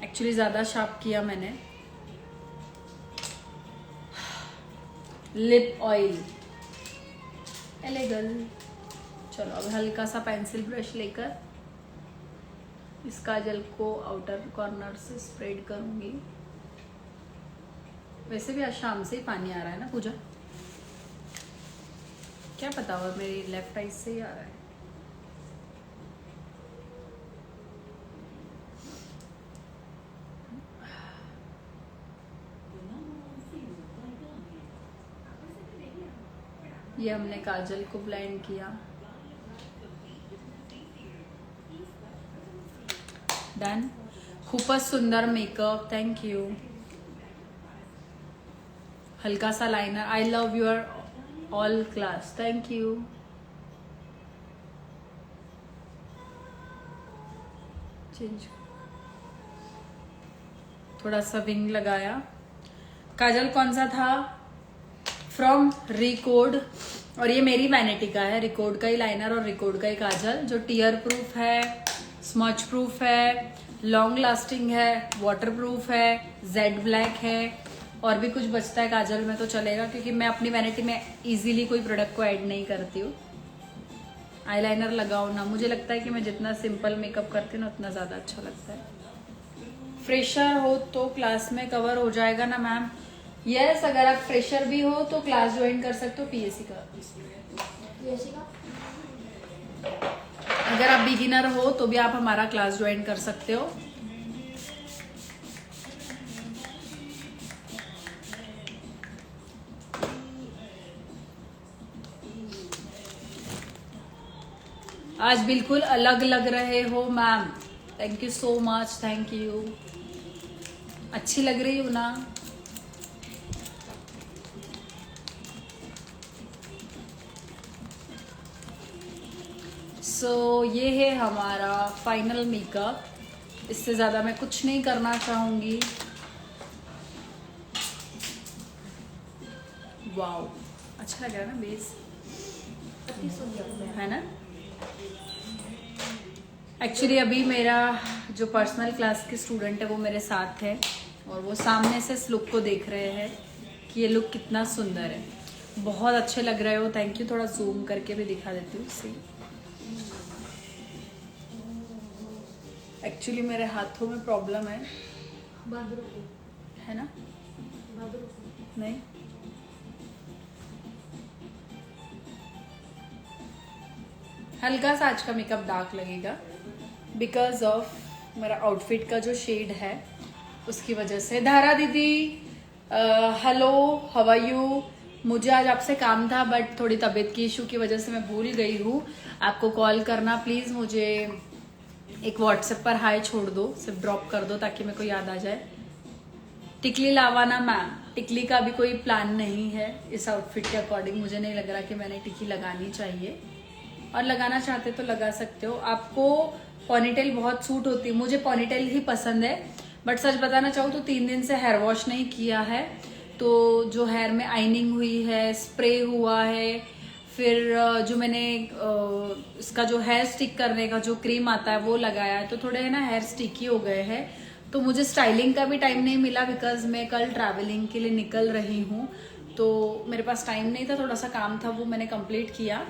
Speaker 1: एक्चुअली ज्यादा शार्प किया मैंने। लिप ऑयल एलेगल। चलो अब हल्का सा पेंसिल ब्रश लेकर इस काजल को आउटर कॉर्नर से स्प्रेड करूंगी। वैसे भी आज शाम से ही पानी आ रहा है ना पूजा, क्या पता हुआ मेरी लेफ्ट आई से ही आ रहा है। ये हमने काजल को ब्लेंड किया, डन। खूपच सुंदर मेकअप, थैंक यू। हल्का सा liner, I love your all class, thank you. Change, थोड़ा सा विंग लगाया। काजल कौन सा था? फ्रॉम रिकॉर्ड, और ये मेरी वैनिटी का है, रिकॉर्ड का ही लाइनर और रिकॉर्ड का ही काजल, जो टीयर प्रूफ है, स्मच प्रूफ है, लॉन्ग लास्टिंग है, वाटर प्रूफ है, जेड ब्लैक है, और भी कुछ बचता है काजल में तो चलेगा, क्योंकि मैं अपनी वैनिटी में इजीली कोई प्रोडक्ट को ऐड नहीं करती हूँ। आईलाइनर लगाओ ना, मुझे लगता है कि मैं जितना सिंपल मेकअप करती हूँ ना उतना ज़्यादा अच्छा लगता है। फ्रेशर हो तो क्लास में कवर हो जाएगा ना मैम? यस, अगर आप फ्रेशर भी हो तो क्लास ज्वाइन कर सकते हो पीएससी का। अगर आप बिगिनर हो तो भी आप हमारा क्लास ज्वाइन कर सकते हो। आज बिल्कुल अलग लग रहे हो ma'am, thank you so much, thank you. अच्छी लग रही हूँ ना? सो ये है हमारा फाइनल मेकअप। इससे ज़्यादा मैं कुछ नहीं करना चाहूँगी। वाओ, अच्छा लग रहा है ना बेस, है ना? एक्चुअली अभी मेरा जो पर्सनल क्लास के स्टूडेंट है वो मेरे साथ है, और वो सामने से इस लुक को देख रहे हैं कि ये लुक कितना सुंदर है। बहुत अच्छे लग रहे हो, थैंक यू। थोड़ा जूम करके भी दिखा देती हूँ। सी, एक्चुअली मेरे हाथों में प्रॉब्लम है ना? नहीं, हल्का सा आज का मेकअप डार्क लगेगा बिकॉज ऑफ मेरा आउटफिट का जो शेड है उसकी वजह से। धारा दीदी हेलो, हाउ आर यू? मुझे आज आपसे काम था बट थोड़ी तबीयत की इशू की वजह से मैं भूल गई हूँ आपको कॉल करना। प्लीज़ मुझे एक व्हाट्सएप पर हाय छोड़ दो, सिर्फ ड्रॉप कर दो ताकि मेरे को याद आ जाए। टिकली लावाना मैम, टिकली का भी कोई प्लान नहीं है इस आउटफिट के अकॉर्डिंग। मुझे नहीं लग रहा कि मैंने टिकली लगानी चाहिए, और लगाना चाहते तो लगा सकते हो। आपको पॉनीटेल बहुत सूट होती है, मुझे पॉनीटेल ही पसंद है, बट सच बताना चाहूँ तो 3 दिन से हेयर वॉश नहीं किया है, तो जो हेयर में आइनिंग हुई है, स्प्रे हुआ है, फिर जो मैंने इसका जो हेयर स्टिक करने का जो क्रीम आता है वो लगाया है, तो थोड़े है ना हेयर स्टिकी हो गए हैं। तो मुझे स्टाइलिंग का भी टाइम नहीं मिला बिकॉज मैं कल ट्रैवलिंग के लिए निकल रही हूँ, तो मेरे पास टाइम नहीं था, थोड़ा सा काम था वो मैंने कंप्लीट किया।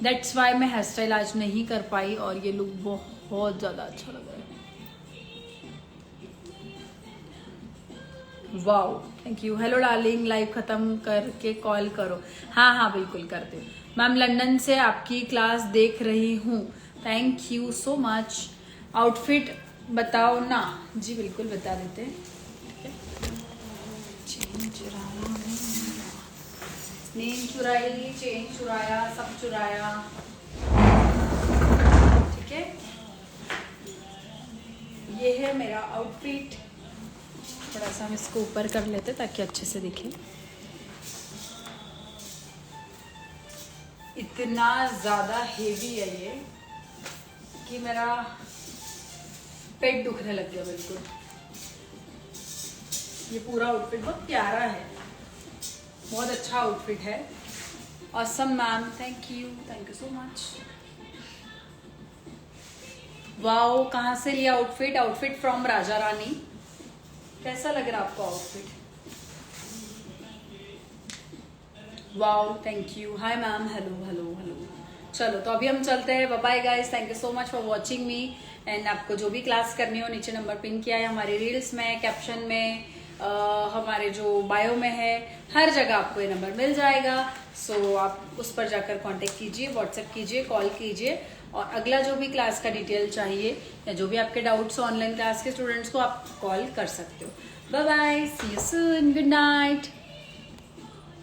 Speaker 1: दैट्स वाई मैं हेयर स्टाइल आज नहीं कर पाई, और ये लुक बहुत ज़्यादा अच्छा लग रहा है। Wow, thank you. Hello darling, live खत्म करके कॉल करो। हाँ हाँ बिल्कुल करते हो मैम, लंदन से आपकी क्लास देख रही हूँ, thank you so much. Outfit बताओ ना। जी बिल्कुल बता देते हैं। नींद चुराई, चेन चुराया, सब चुराया, ठीक है। ये है मेरा आउटफिट। थोड़ा सा हम इसको ऊपर कर लेते ताकि अच्छे से दिखे। इतना ज़्यादा हेवी है ये कि मेरा पेट दुखने लग गया बिल्कुल। ये पूरा आउटफिट बहुत प्यारा है, बहुत अच्छा आउटफिट है। Awesome ma'am, thank you so much. Wow, कहाँ से लिया outfit? Outfit from Raja Rani. कैसा लग रहा आपको outfit? Wow, thank you. Hi ma'am, hello. चलो तो अभी हम चलते हैं। Bye bye guys, thank you so much for watching me. And आपको जो भी क्लास करनी हो नीचे नंबर पिन किया है, हमारे रील्स में, कैप्शन में, हमारे जो बायो में है, हर जगह आपको ये नंबर मिल जाएगा। सो आप उस पर जाकर कांटेक्ट कीजिए, व्हाट्सएप कीजिए, कॉल कीजिए, और अगला जो भी क्लास का डिटेल चाहिए या जो भी आपके डाउट्स हो ऑनलाइन क्लास के स्टूडेंट्स को आप कॉल कर सकते हो। Bye bye, see you soon, good night.